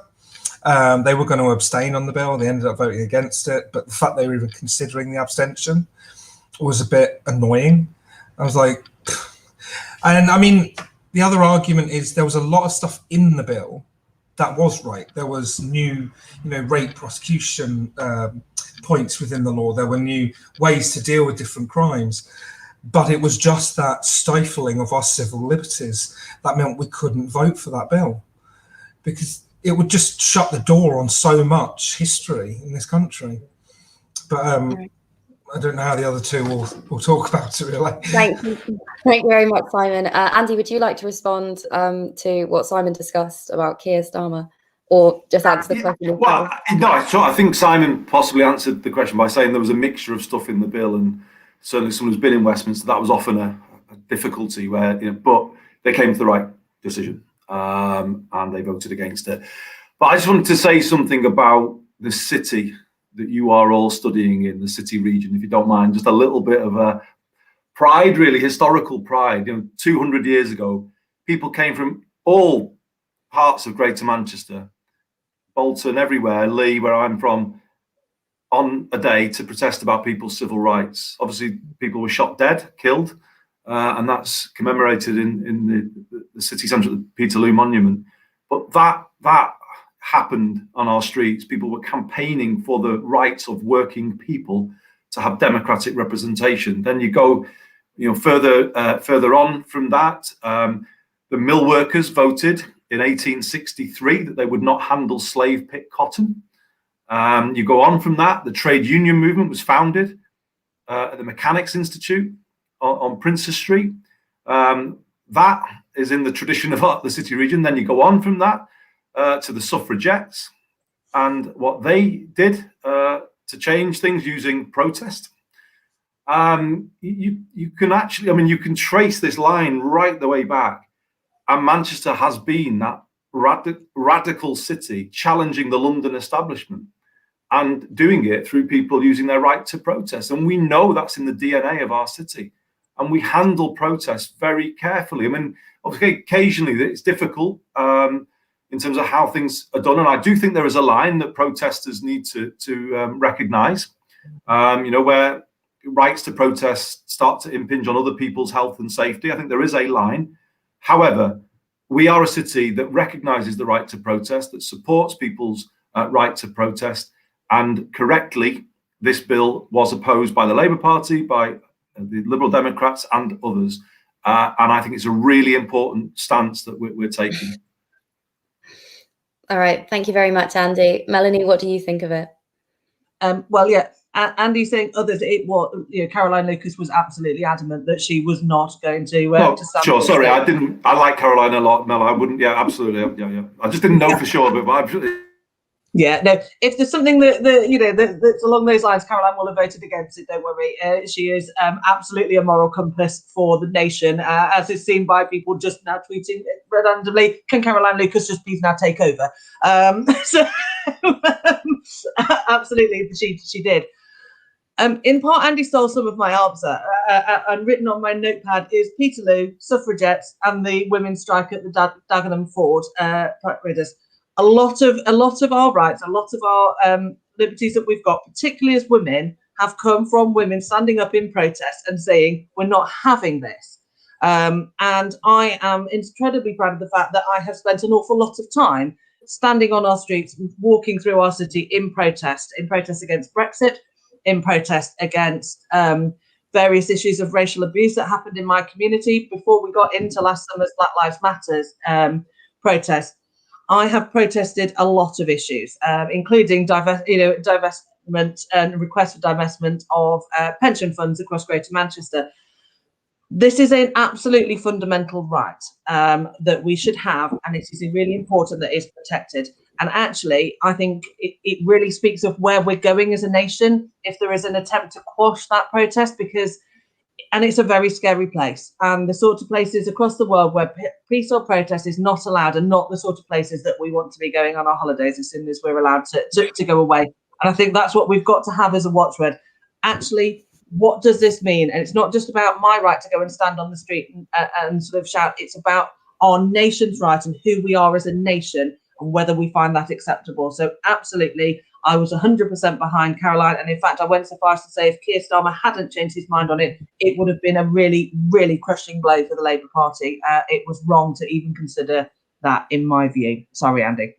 They were going to abstain on the bill. They ended up voting against it. But the fact they were even considering the abstention was a bit annoying. I was like, and I mean, the other argument is there was a lot of stuff in the bill that was right. There was new, you know, rape prosecution points within the law. There were new ways to deal with different crimes. But it was just that stifling of our civil liberties that meant we couldn't vote for that bill, because it would just shut the door on so much history in this country. But I don't know how the other two will talk about it, really. Thank you very much, Simon. Andy, would you like to respond to what Simon discussed about Keir Starmer, or just answer the question? Well, no, I think Simon possibly answered the question by saying there was a mixture of stuff in the bill, and certainly someone who's been in Westminster, that was often a difficulty where, you know, but they came to the right decision, and they voted against it. But I just wanted to say something about the city that you are all studying in, the city region, if you don't mind, just a little bit of a pride, really, historical pride. You know, 200 years ago, people came from all parts of Greater Manchester, Bolton, everywhere, Lee, where I'm from, on a day to protest about people's civil rights. Obviously, people were shot dead, killed, and that's commemorated in the city centre of the Peterloo Monument. But that happened on our streets. People were campaigning for the rights of working people to have democratic representation. Then you go, you know, further on from that, the mill workers voted in 1863 that they would not handle slave pick cotton. You go on from that, the trade union movement was founded at the Mechanics Institute on Princes Street. That is in the tradition of the city region. Then you go on from that to the suffragettes and what they did to change things using protest. You can actually, I mean, you can trace this line right the way back. And Manchester has been that radical city challenging the London establishment and doing it through people using their right to protest. And we know that's in the DNA of our city. And we handle protests very carefully. I mean, obviously, occasionally it's difficult in terms of how things are done. And I do think there is a line that protesters need to recognise, you know, where rights to protest start to impinge on other people's health and safety. I think there is a line. However, we are a city that recognises the right to protest, that supports people's right to protest. And correctly, this bill was opposed by the Labour Party, by the Liberal Democrats and others. And I think it's a really important stance that we're taking. All right. Thank you very much, Andy. Melanie, what do you think of it? Well, yeah, Andy saying others, it was, you know, Caroline Lucas was absolutely adamant that she was not going to stand. Sure, sorry, I like Caroline a lot, Mel. I wouldn't, yeah, absolutely. Yeah. I just didn't know for sure, but I'm yeah, no, if there's something that you know, that's along those lines, Caroline will have voted against it, don't worry. She is absolutely a moral compass for the nation, as is seen by people just now tweeting randomly, can Caroline Lucas just please now take over? So absolutely, she did. In part, Andy stole some of my answer, and written on my notepad is Peterloo, suffragettes, and the women's strike at the Dagenham Ford, riders. A lot of our rights, a lot of our liberties that we've got, particularly as women, have come from women standing up in protest and saying, we're not having this. And I am incredibly proud of the fact that I have spent an awful lot of time standing on our streets, walking through our city in protest against Brexit, in protest against various issues of racial abuse that happened in my community before we got into last summer's Black Lives Matters protest. I have protested a lot of issues, including divestment and requests for divestment of pension funds across Greater Manchester. This is an absolutely fundamental right that we should have, and it is really important that it's protected. And actually, I think it really speaks of where we're going as a nation if there is an attempt to quash that protest, because And it's a very scary place. And the sort of places across the world where peace or protest is not allowed, and not the sort of places that we want to be going on our holidays as soon as we're allowed to go away. And I think that's what we've got to have as a watchword. Actually, what does this mean? And it's not just about my right to go and stand on the street and sort of shout. It's about our nation's right and who we are as a nation and whether we find that acceptable. So absolutely, I was 100% behind Caroline. And in fact, I went so far as to say if Keir Starmer hadn't changed his mind on it, it would have been a really, really crushing blow for the Labour Party. It was wrong to even consider that, in my view. Sorry, Andy.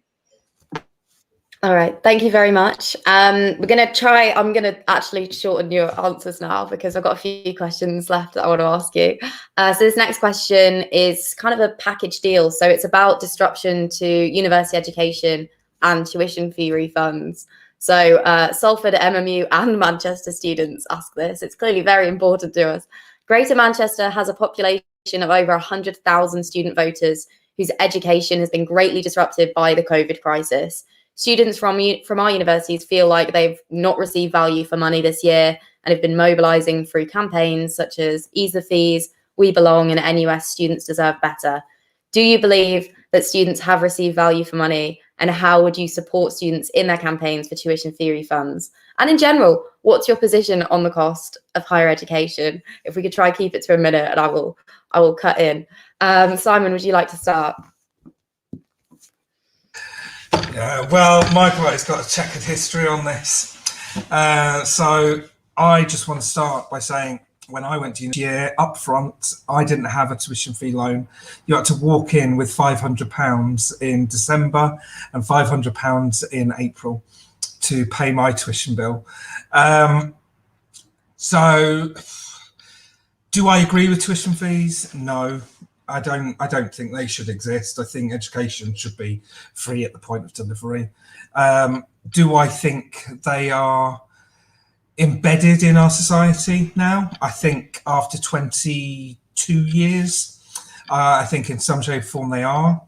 All right, thank you very much. I'm going to actually shorten your answers now because I've got a few questions left that I want to ask you. So this next question is kind of a package deal. So it's about disruption to university education and tuition fee refunds. So Salford, MMU and Manchester students ask this. It's clearly very important to us. Greater Manchester has a population of over 100,000 student voters whose education has been greatly disrupted by the COVID crisis. Students from our universities feel like they've not received value for money this year and have been mobilising through campaigns such as Ease the Fees, We Belong and NUS Students Deserve Better. Do you believe that students have received value for money, and how would you support students in their campaigns for tuition fee refunds? And in general, what's your position on the cost of higher education? If we could try keep it to a minute, and I will cut in. Simon, would you like to start? Yeah, well, Michael has got a checkered history on this. So I just want to start by saying when I went to uni year up front, I didn't have a tuition fee loan. You had to walk in with £500 in December and £500 in April to pay my tuition bill. So do I agree with tuition fees? No. I don't think they should exist. I think education should be free at the point of delivery. Do I think they are embedded in our society now? I think after 22 years, I think in some shape or form they are.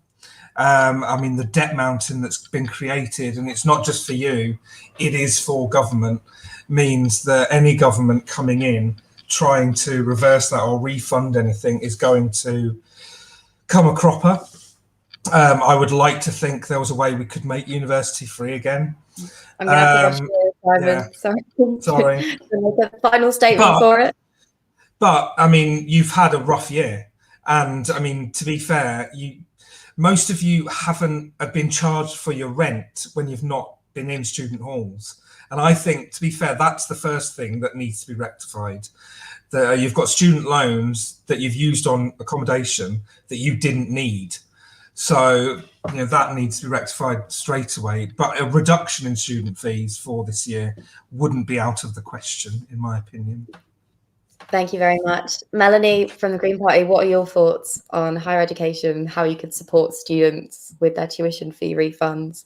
I mean, the debt mountain that's been created, and it's not just for you, it is for government, means that any government coming in trying to reverse that or refund anything is going to come a cropper. I would like to think there was a way we could make university free again. I'm going to have to go Simon. Yeah. Sorry. Make a final statement for it. But I mean, you've had a rough year, and I mean, to be fair, most of you haven't been charged for your rent when you've not been in student halls. And I think, to be fair, that's the first thing that needs to be rectified. You've got student loans that you've used on accommodation that you didn't need. So, that needs to be rectified straight away. But a reduction in student fees for this year wouldn't be out of the question, in my opinion. Thank you very much. Melanie from the Green Party, what are your thoughts on higher education, how you could support students with their tuition fee refunds?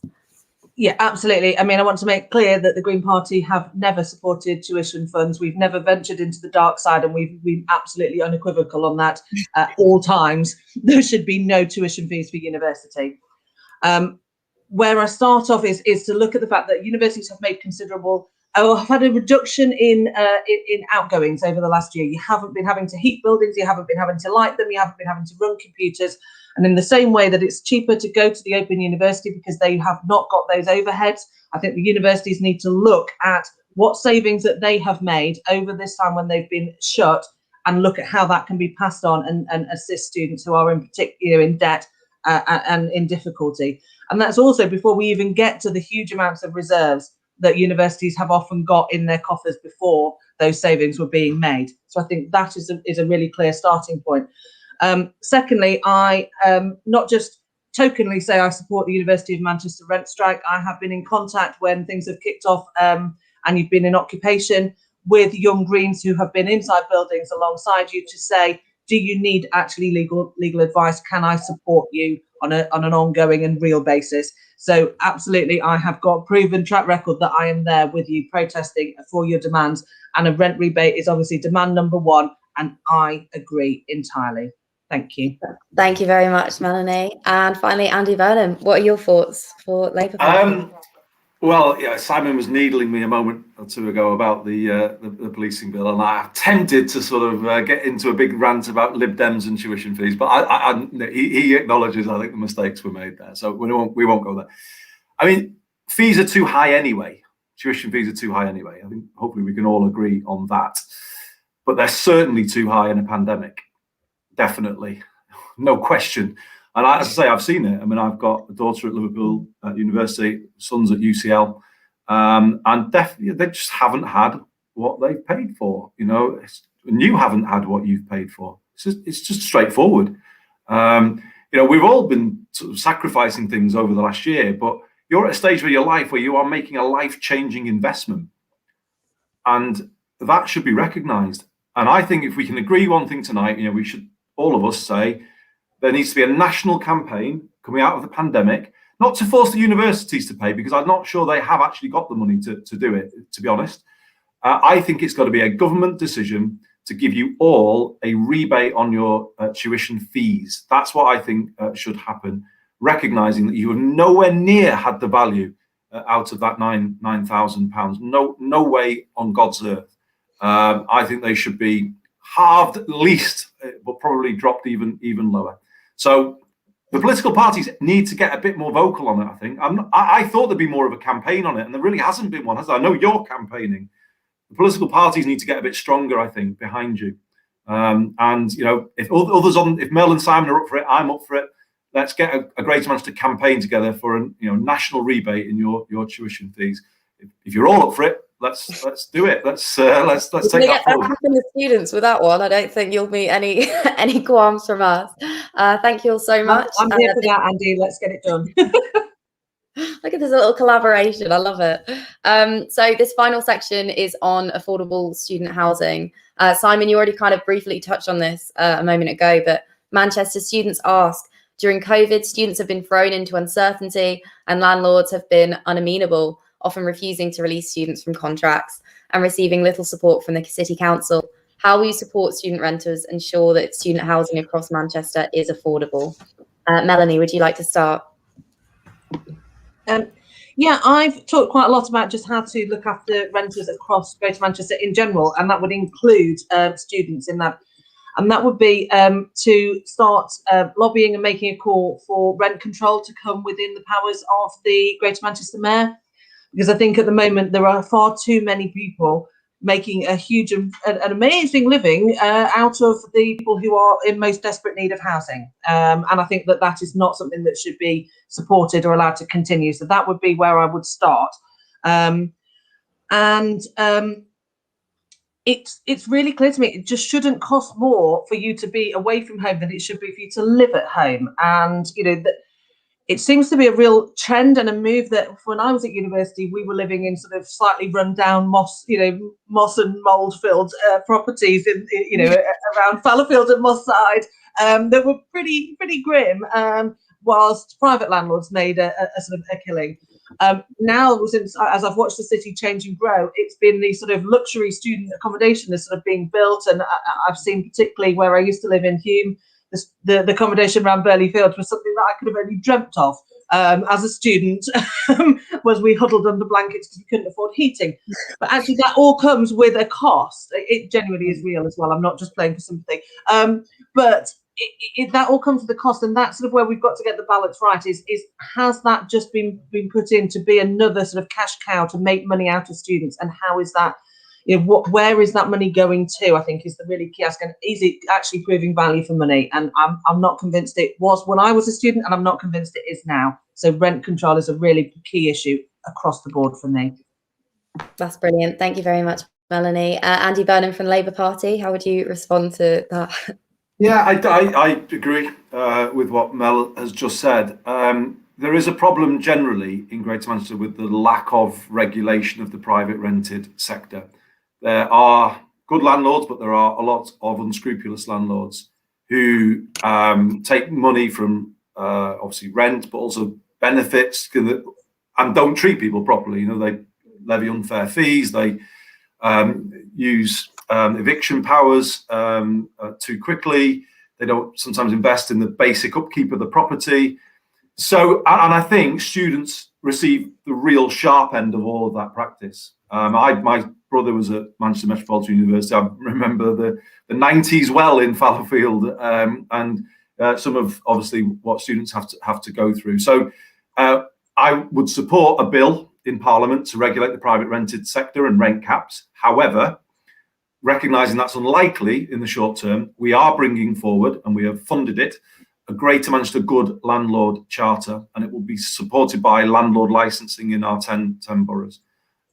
Yeah, absolutely. I mean, I want to make clear that the Green Party have never supported tuition funds. We've never ventured into the dark side, and we've been absolutely unequivocal on that at all times. There should be no tuition fees for university. Where I start off is to look at the fact that universities have made have had a reduction in outgoings over the last year. You haven't been having to heat buildings, you haven't been having to light them, you haven't been having to run computers. And in the same way that it's cheaper to go to the Open University because they have not got those overheads, I think the universities need to look at what savings that they have made over this time when they've been shut, and look at how that can be passed on and assist students who are in particular in debt and in difficulty. And that's also before we even get to the huge amounts of reserves that universities have often got in their coffers before those savings were being made. So I think that is a really clear starting point. Secondly, I not just tokenly say I support the University of Manchester rent strike. I have been in contact when things have kicked off and you've been in occupation with young Greens who have been inside buildings alongside you to say, do you need actually legal advice? Can I support you on an ongoing and real basis? So absolutely, I have got a proven track record that I am there with you protesting for your demands, and a rent rebate is obviously demand number one, and I agree entirely. Thank you. Thank you very much, Melanie. And finally, Andy Burnham, what are your thoughts for Labour Party? Well, yeah, Simon was needling me a moment or two ago about the policing bill, and I tempted to sort of get into a big rant about Lib Dems and tuition fees, but he acknowledges, I think, the mistakes were made there, so we won't go there. I mean, fees are too high anyway. Tuition fees are too high anyway. I think hopefully we can all agree on that. But they're certainly too high in a pandemic. Definitely, no question. And as I say, I've seen it. I mean, I've got a daughter at Liverpool University, sons at UCL, and definitely they just haven't had what they've paid for. You know, and you haven't had what you've paid for. It's just straightforward. You know, we've all been sort of sacrificing things over the last year, but you're at a stage of your life where you are making a life-changing investment, and that should be recognised. And I think if we can agree one thing tonight, you know, we should all of us say there needs to be a national campaign coming out of the pandemic, not to force the universities to pay, because I'm not sure they have actually got the money to do it, to be honest. I think it's got to be a government decision to give you all a rebate on your tuition fees. That's what I think should happen, recognising that you have nowhere near had the value out of that £9,000. No way on God's earth. I think they should be halved at least, but probably dropped even lower. So the political parties need to get a bit more vocal on it, I think. I thought there'd be more of a campaign on it, and there really hasn't been one, has there? I know you're campaigning. The political parties need to get a bit stronger, I think, behind you. And, you know, if Mel and Simon are up for it, I'm up for it. Let's get a Greater Manchester campaign together for a national rebate in your tuition fees. If you're all up for it, let's do it. Let's take that forward. From the students with that one, I don't think you'll meet any qualms from us. Thank you all so much. I'm here for that, Andy. Let's get it done. Look at this little collaboration. I love it. So this final section is on affordable student housing. Simon, you already kind of briefly touched on this a moment ago, but Manchester students ask, during COVID, students have been thrown into uncertainty and landlords have been unamenable, often refusing to release students from contracts and receiving little support from the City Council. How will you support student renters, ensure that student housing across Manchester is affordable? Melanie, would you like to start? Yeah, I've talked quite a lot about just how to look after renters across Greater Manchester in general, and that would include students in that. And that would be to start lobbying and making a call for rent control to come within the powers of the Greater Manchester Mayor. Because I think at the moment there are far too many people making a huge and amazing living out of the people who are in most desperate need of housing. And I think that is not something that should be supported or allowed to continue. So that would be where I would start. It's really clear to me, it just shouldn't cost more for you to be away from home than it should be for you to live at home. And, you know, it seems to be a real trend and a move that when I was at university, we were living in sort of slightly run down moss and mold filled properties in around Fallowfield and Moss Side that were pretty grim, whilst private landlords made a sort of a killing. Now, since as I've watched the city change and grow, it's been the sort of luxury student accommodation that's sort of being built, and I've seen particularly where I used to live in Hume, the accommodation around Burley Fields was something that I could have only dreamt of as a student, was we huddled under blankets because we couldn't afford heating. But actually that all comes with a cost. It genuinely is real as well. I'm not just playing for sympathy. But that all comes with a cost, and that's sort of where we've got to get the balance right, is has that just been put in to be another sort of cash cow to make money out of students, and how is that, where is that money going to, I think is the really key ask. And is it actually proving value for money? And I'm not convinced it was when I was a student, and I'm not convinced it is now. So rent control is a really key issue across the board for me. That's brilliant. Thank you very much, Melanie. Andy Burnham from the Labour Party, how would you respond to that? Yeah, I agree with what Mel has just said. There is a problem generally in Greater Manchester with the lack of regulation of the private rented sector. There are good landlords, but there are a lot of unscrupulous landlords who take money from obviously rent, but also benefits, and don't treat people properly. They levy unfair fees, they use eviction powers too quickly. They don't sometimes invest in the basic upkeep of the property. So, and I think students receive the real sharp end of all of that practice. My brother was at Manchester Metropolitan University. I remember the 90s well in Fallowfield, and some of obviously what students have to go through. So I would support a bill in Parliament to regulate the private rented sector and rent caps. However, recognising that's unlikely in the short term, we are bringing forward, and we have funded it, a Greater Manchester Good Landlord Charter, and it will be supported by landlord licensing in our 10 boroughs.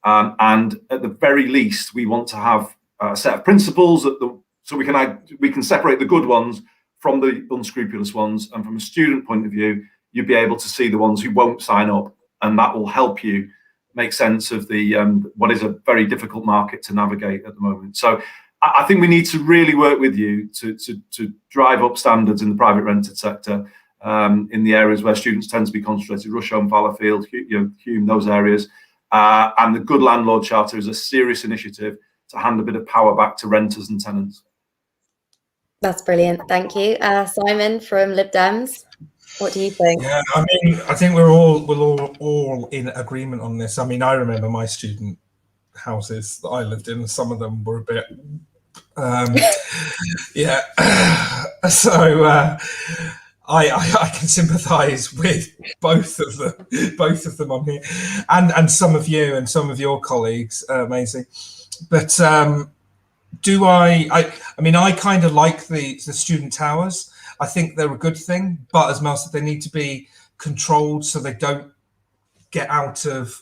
And at the very least, we want to have a set of principles so we can separate the good ones from the unscrupulous ones. And from a student point of view, you'll be able to see the ones who won't sign up, and that will help you make sense of the what is a very difficult market to navigate at the moment. So I think we need to really work with you to drive up standards in the private rented sector, in the areas where students tend to be concentrated, Rusholme, Fallowfield, Hume, those areas. And the Good Landlord Charter is a serious initiative to hand a bit of power back to renters and tenants. That's brilliant. Thank you. Simon from Lib Dems, what do you think? Yeah, I mean, I think we're all in agreement on this. I mean, I remember my student houses that I lived in. Some of them were a bit, yeah. So I can sympathise with both of them on here, and some of you and some of your colleagues, Maisie. But I mean, I kind of like the student towers. I think they're a good thing, but as Mel said, they need to be controlled so they don't get out of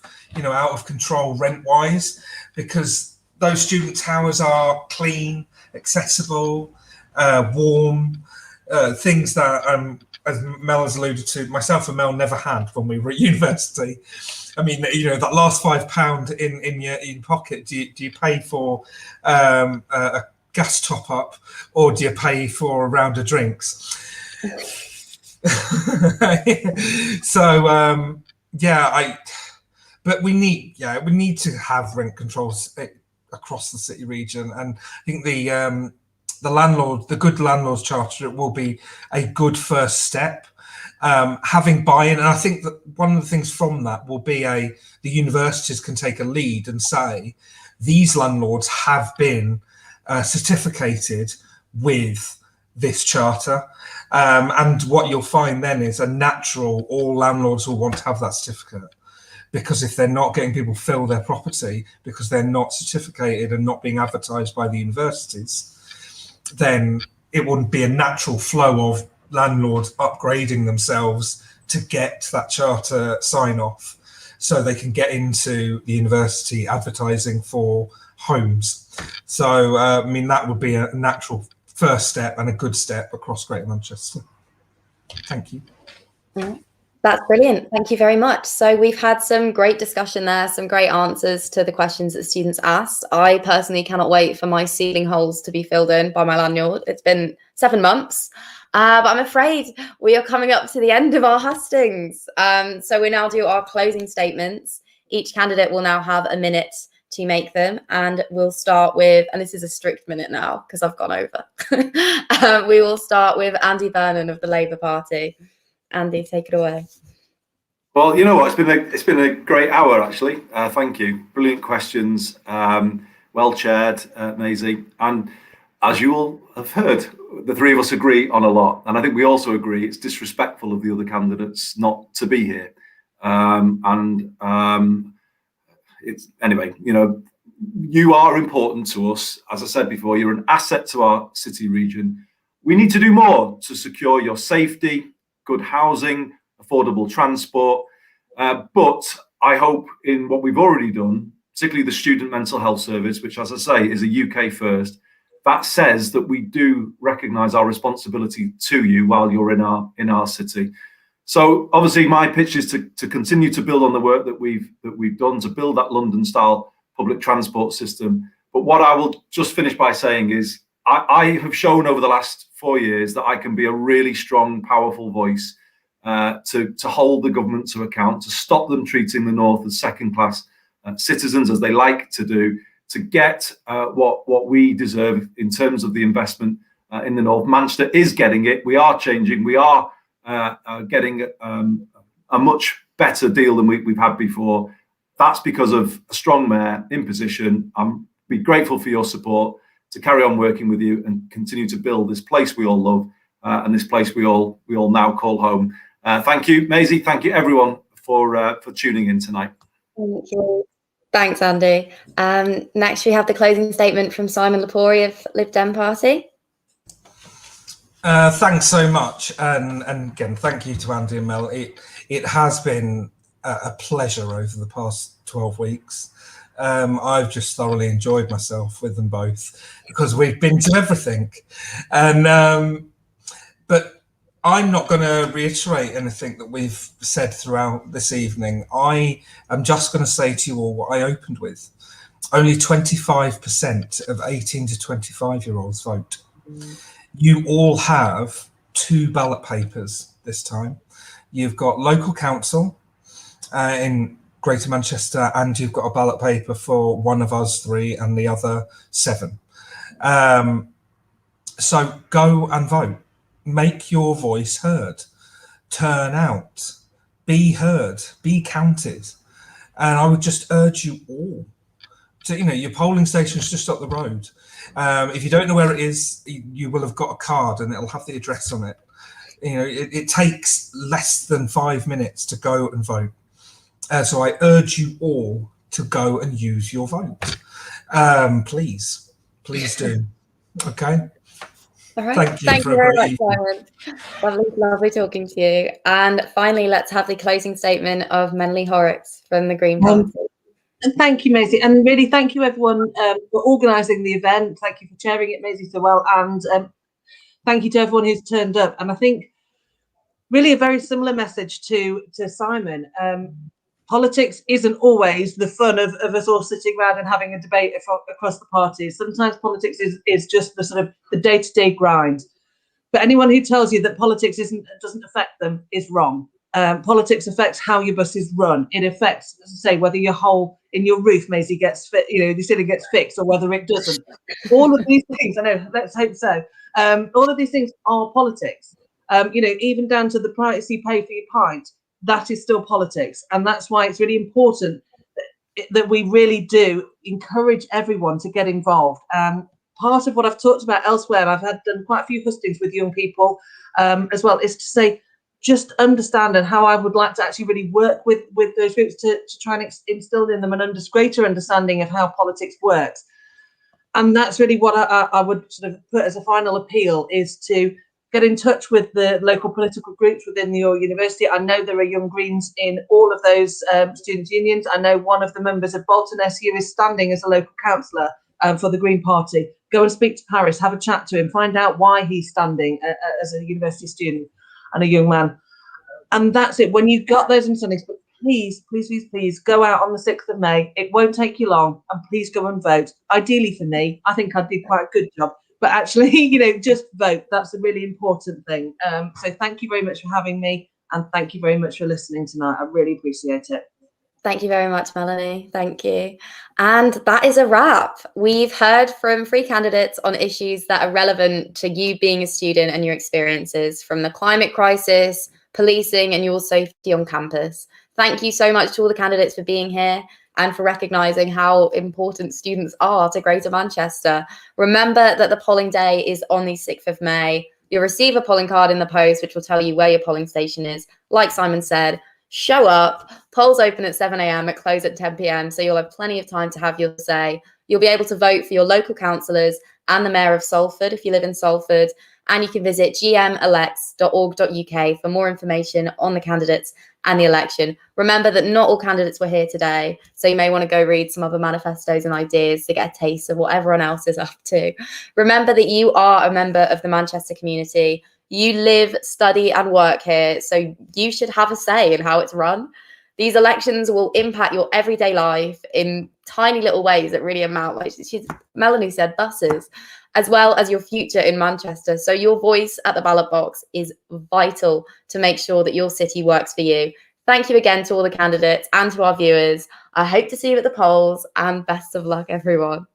control rent-wise, because those student towers are clean, accessible, warm, things that, as Mel has alluded to, myself and Mel never had when we were at university. I mean, that last £5 in your pocket, do you pay for a gas top up, or do you pay for a round of drinks? So but we need to have rent controls across the city region, and I think the Good Landlords Charter will be a good first step. Having buy-in, and I think that one of the things from that will be the universities can take a lead and say these landlords have been certificated with this charter, and what you'll find then is all landlords will want to have that certificate, because if they're not getting people fill their property because they're not certificated and not being advertised by the universities, then it wouldn't be a natural flow of landlords upgrading themselves to get that charter sign off so they can get into the university advertising for homes. So I mean, that would be a natural first step and a good step across Greater Manchester. Thank you. That's brilliant. Thank you very much. So we've had some great discussion there, some great answers to the questions that students asked. I personally cannot wait for my ceiling holes to be filled in by my landlord. It's been 7 months, but I'm afraid we are coming up to the end of our hustings. So we now do our closing statements. Each candidate will now have a minute to make them, and we'll start with, and this is a strict minute now because I've gone over. We will start with Andy Burnham of the Labour Party. Andy, take it away. Well, you know what? It's been a great hour, actually. Thank you. Brilliant questions. Well chaired, Maisie. And as you all have heard, the three of us agree on a lot. And I think we also agree it's disrespectful of the other candidates not to be here. It's anyway, you are important to us. As I said before, you're an asset to our city region. We need to do more to secure your safety, good housing, affordable transport. But I hope in what we've already done, particularly the Student Mental Health Service, which, as I say, is a UK first, that says that we do recognise our responsibility to you while you're in our city. So obviously my pitch is to continue to build on the work that we've done to build that London-style public transport system. But what I will just finish by saying is I have shown over the last 4 years that I can be a really strong, powerful voice to hold the government to account, to stop them treating the North as second-class citizens, as they like to do, to get what we deserve in terms of the investment in the North. Manchester is getting it. We are changing. We are getting a much better deal than we've had before. That's because of a strong mayor in position. I'm be grateful for your support to carry on working with you and continue to build this place we all love and this place we all now call home. Thank you, Maisie. Thank you, everyone, for tuning in tonight. Thank you. Thanks, Andy. Next, we have the closing statement from Simon Lepori of Lib Dem Party. Thanks so much, and again, thank you to Andy and Mel. It has been a pleasure over the past 12 weeks. I've just thoroughly enjoyed myself with them both because we've been to everything, and but I'm not going to reiterate anything that we've said throughout this evening. I am just going to say to you all what I opened with. Only 25% of 18 to 25-year-olds vote. You all have 2 ballot papers this time. You've got local council in Greater Manchester, and you've got a ballot paper for one of us 3 and the other 7. So go and vote. Make your voice heard. Turn out. Be heard. Be counted. And I would just urge you all to, your polling station is just up the road. If you don't know where it is, you will have got a card and it'll have the address on it. It takes less than 5 minutes to go and vote. So I urge you all to go and use your vote. Please do. Okay. All right. Thank you very much, Simon. Lovely talking to you. And finally, let's have the closing statement of Melanie Horrocks from the Green Party. And thank you, Maisie. And really, thank you, everyone, for organising the event. Thank you for chairing it, Maisie, so well. And thank you to everyone who's turned up. And I think really a very similar message to Simon. Politics isn't always the fun of us all sitting around and having a debate across the parties. Sometimes politics is just the sort of the day-to-day grind. But anyone who tells you that politics doesn't affect them is wrong. Politics affects how your buses run. It affects, as I say, whether your hole in your roof, Maisie, gets fit, the ceiling gets fixed, or whether it doesn't. All of these things, I know, let's hope so. All of these things are politics. Even down to the price you pay for your pint, that is still politics. And that's why it's really important that we really do encourage everyone to get involved. Part of what I've talked about elsewhere, and I've done quite a few hustings with young people as well, is to say, just understand, and how I would like to actually really work with those groups to try and instill in them an greater understanding of how politics works. And that's really what I would sort of put as a final appeal, is to get in touch with the local political groups within your university. I know there are Young Greens in all of those student unions. I know one of the members of Bolton SU is standing as a local councillor for the Green Party. Go and speak to Paris, have a chat to him, find out why he's standing as a university student and a young man. And that's it. When you've got those understandings, but please go out on the 6th of May. It won't take you long, and please go and vote. Ideally for me, I think I did quite a good job. But actually, just vote. That's a really important thing. So thank you very much for having me, and thank you very much for listening tonight. I really appreciate it. Thank you very much, Melanie. Thank you. And that is a wrap. We've heard from 3 candidates on issues that are relevant to you being a student and your experiences, from the climate crisis, policing, and your safety on campus. Thank you so much to all the candidates for being here and for recognising how important students are to Greater Manchester. Remember that the polling day is on the 6th of May. You'll receive a polling card in the post, which will tell you where your polling station is. Like Simon said, show up. Polls open at 7 a.m, it close at 10 p.m, so you'll have plenty of time to have your say. You'll be able to vote for your local councillors and the Mayor of Salford if you live in Salford. And you can visit gmelects.org.uk for more information on the candidates and the election. Remember that not all candidates were here today, so you may want to go read some other manifestos and ideas to get a taste of what everyone else is up to. Remember that you are a member of the Manchester community. You live, study and work here, so you should have a say in how it's run. These elections will impact your everyday life in tiny little ways that really amount, like Melanie said, buses, as well as your future in Manchester. So your voice at the ballot box is vital to make sure that your city works for you. Thank you again to all the candidates and to our viewers. I hope to see you at the polls, and best of luck, everyone.